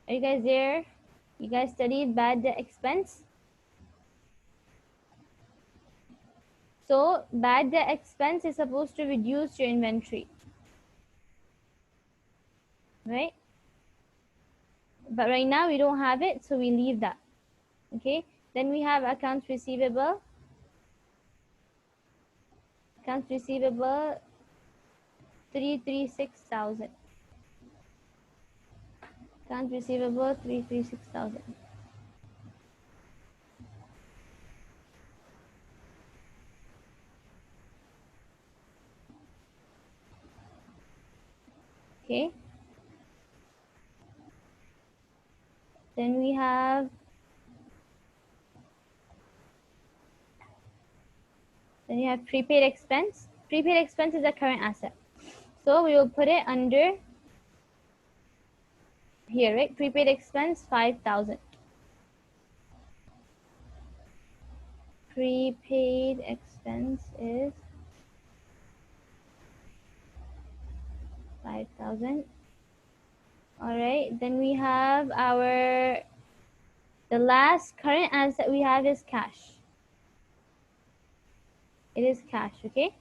Are you guys there? You guys studied bad debt expense? So bad debt expense is supposed to reduce your inventory, right? But right now we don't have it, so we leave that. Okay, then we have accounts receivable. Accounts receivable, 336,000. Accounts receivable, 336,000. Okay. Then we have prepaid expense. Prepaid expense is a current asset. So we will put it under here, right? Prepaid expense, 5,000. Prepaid expense is 5,000. All right, then we have the last current asset we have is cash. It is cash, okay?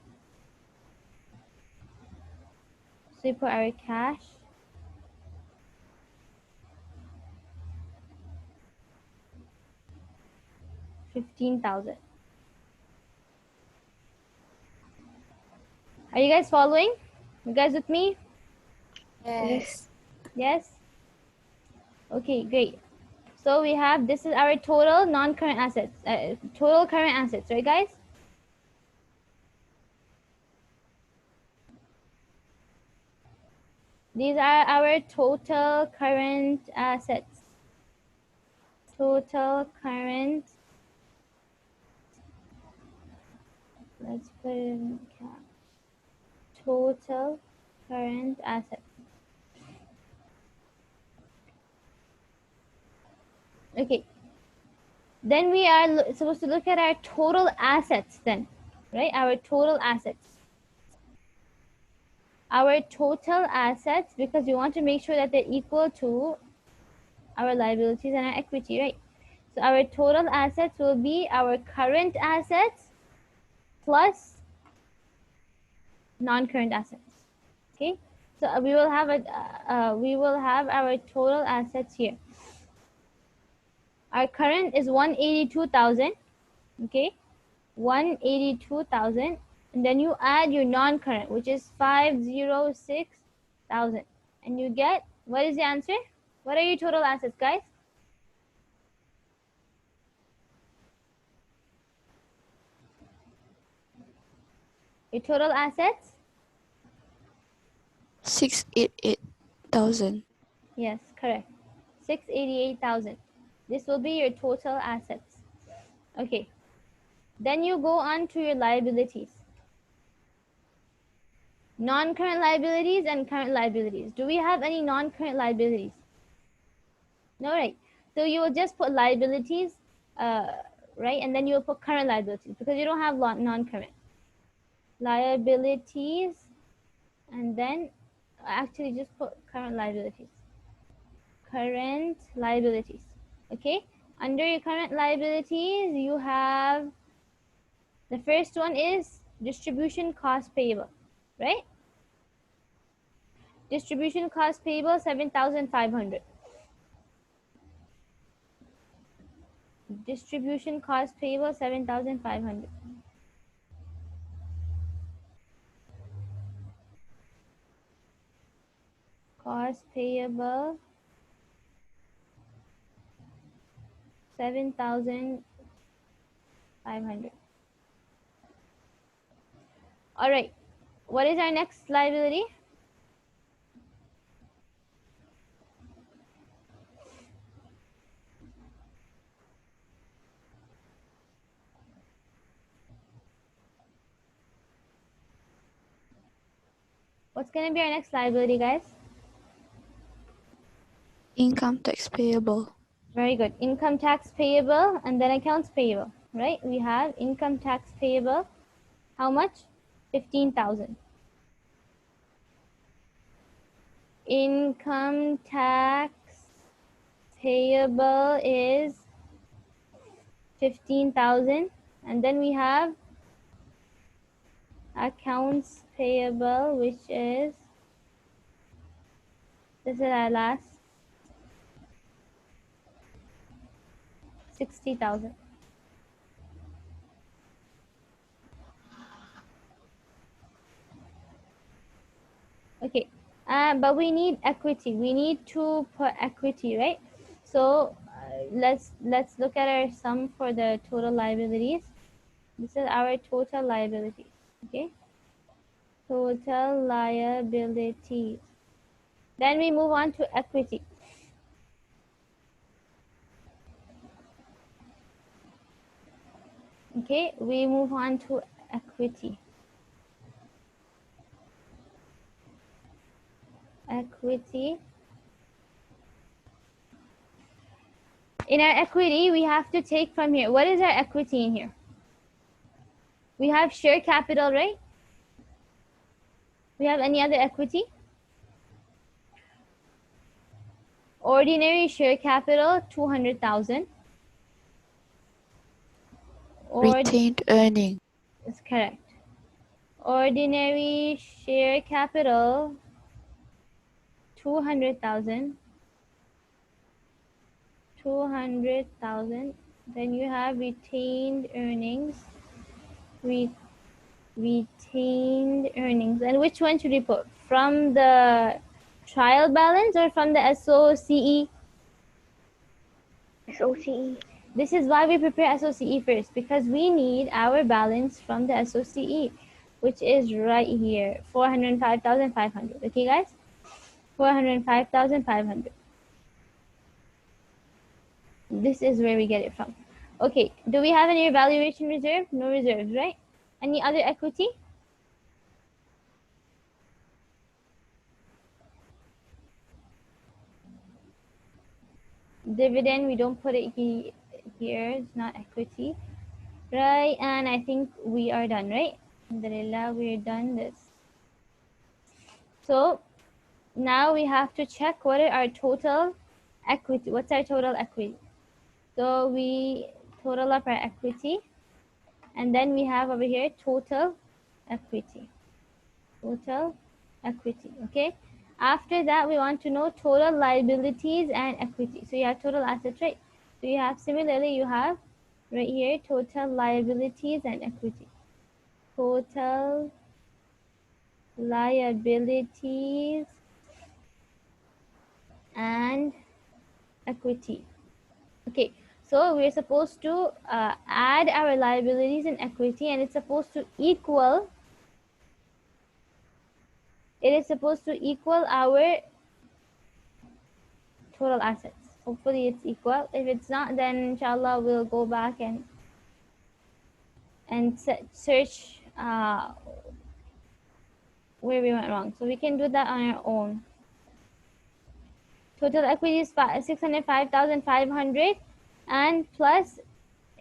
So we put our cash. $15,000. Are you guys following? You guys with me? Yes. Yes? Okay, great. So we have, this is our total non-current assets, total current assets, right guys? These are our total current assets. Total current, let's put it in cap. Total current assets. Okay. Then we are supposed to look at our total assets then, right? Our total assets. our total assets, because we want to make sure that they're equal to our liabilities and our equity, right? So our total assets will be our current assets plus non-current assets. Okay, so we will have our total assets here. Our current is 182,000. Okay, 182,000, and then you add your non-current, which is 506,000, and you get, what is the answer? What are your total assets, guys? Your total assets? 688,000. Yes, correct. 688,000. This will be your total assets. Okay. Then you go on to your liabilities. Non-current liabilities and current liabilities. Do we have any non-current liabilities? No, right? So you will just put liabilities, right? And then you will put current liabilities because you don't have non-current. Liabilities, and then actually just put current liabilities. Current liabilities. Okay? Under your current liabilities, you have, the first one is distribution cost payable, right? Distribution cost payable, 7,500. Distribution cost payable, 7,500. Cost payable, 7,500. All right. What is our next liability? What's going to be our next liability, guys? Income tax payable. Very good. Income tax payable and then accounts payable, right? We have income tax payable. How much? 15,000. Income tax payable is 15,000. And then we have accounts payable, which is, this is our last, 60,000. Okay, but we need equity. We need to put equity, right? So let's look at our sum for the total liabilities. This is our total liabilities. Okay, total liabilities. Then we move on to equity. Okay, we move on to equity. Equity. In our equity, we have to take from here. What is our equity in here? We have share capital, right? We have any other equity? Ordinary share capital, 200,000. Retained earning. That's correct. Ordinary share capital, 200,000. 200,000. Then you have retained earnings. Retained earnings. And which one should we put? From the trial balance or from the SOCE? SOCE. This is why we prepare SOCE first, because we need our balance from the SOCE, which is right here, 405,500. Okay, guys? 405,500. This is where we get it from. Okay, do we have any evaluation reserve? No reserves, right? Any other equity? Dividend, we don't put it here. It's not equity. Right, and I think we are done, right? Alhamdulillah, we're done this. So now we have to check what are our total equity. What's our total equity? So we total up our equity, and then we have over here total equity. Total equity, okay? After that, we want to know total liabilities and equity. So you have total assets, right? So you have, similarly, you have right here total liabilities and equity. Total liabilities and equity. Okay, so we're supposed to add our liabilities and equity, and it's supposed to equal, it is supposed to equal our total assets. Hopefully it's equal. If it's not, then inshallah we'll go back and search where we went wrong. So we can do that on our own. Total equity is 605,500 and plus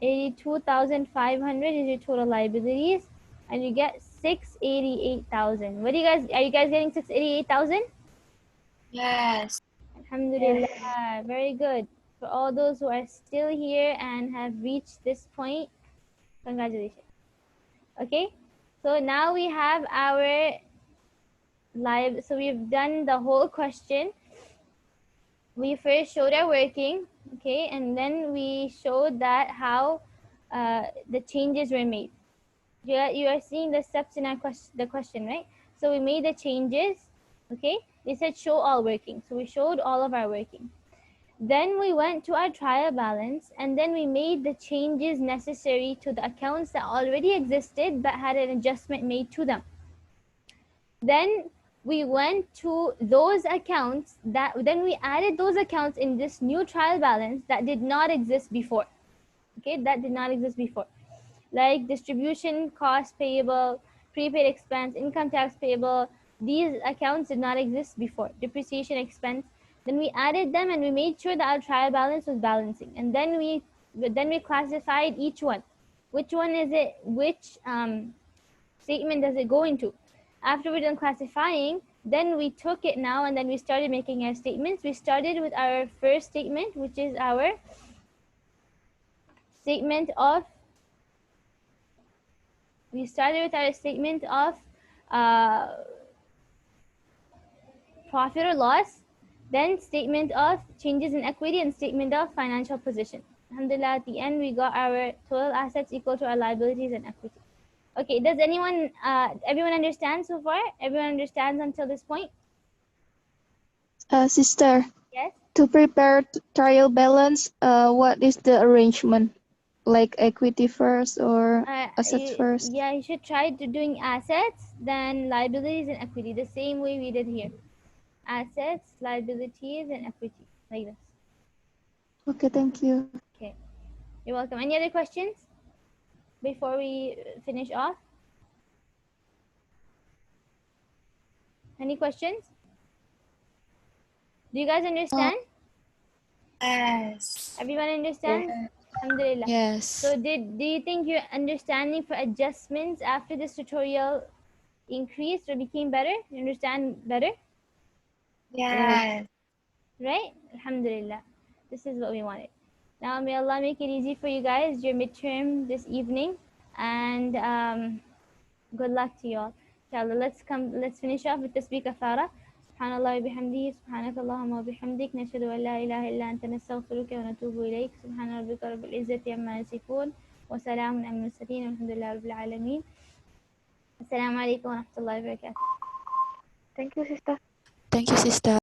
82,500 is your total liabilities, and you get 688,000. What do you guys, are you guys getting 688,000? Yes. Alhamdulillah. Very good. For all those who are still here and have reached this point, congratulations. Okay, so now we have our live. So we've done the whole question. We first showed our working, okay, and then we showed that how the changes were made. You are seeing the steps in our question, right? So we made the changes, okay? They said show all working, so we showed all of our working. Then we went to our trial balance, and then we made the changes necessary to the accounts that already existed but had an adjustment made to them. Then we went to those accounts then we added those accounts in this new trial balance that did not exist before. Okay, that did not exist before. Like distribution cost payable, prepaid expense, income tax payable. These accounts did not exist before. Depreciation expense. Then we added them and we made sure that our trial balance was balancing. And then we classified each one. Which one is it? Which statement does it go into? After we're done classifying, then we took it now and then we started making our statements. We started with our first statement, which is our statement of profit or loss, then statement of changes in equity, and statement of financial position. Alhamdulillah, at the end we got our total assets equal to our liabilities and equity. Okay, does anyone, everyone understand so far? Everyone understands until this point? Sister, Yes? to prepare trial balance, what is the arrangement? Like equity first or assets first? Yeah, you should try to doing assets, then liabilities and equity, the same way we did here. Assets, liabilities, and equity, like this. Okay, thank you. Okay, you're welcome. Any other questions before we finish off? Any questions? Do you guys understand? Yes. Everyone understand? Yes. Alhamdulillah. Yes. So do you think your understanding for adjustments after this tutorial increased or became better? You understand better? Yes. Right? Alhamdulillah. This is what we wanted. Now may Allah make it easy for you guys, your midterm this evening, and good luck to you all. Inshallah, let's finish off with the tasbih kafara. Subhanallah wa bihamdihi, subhanakallahumma wa bihamdik, nashhadu an la ilaha illa anta nastaghfiruka wa natubu ilayk. Subhana rabbika rabbil izzati amma yasifun, wa salamun al mursalin, walhamdulillahi rabbil alamin. Assalamu alaikum wa rahmatullahi wa barakatuh. Thank you, sister. Thank you, sister.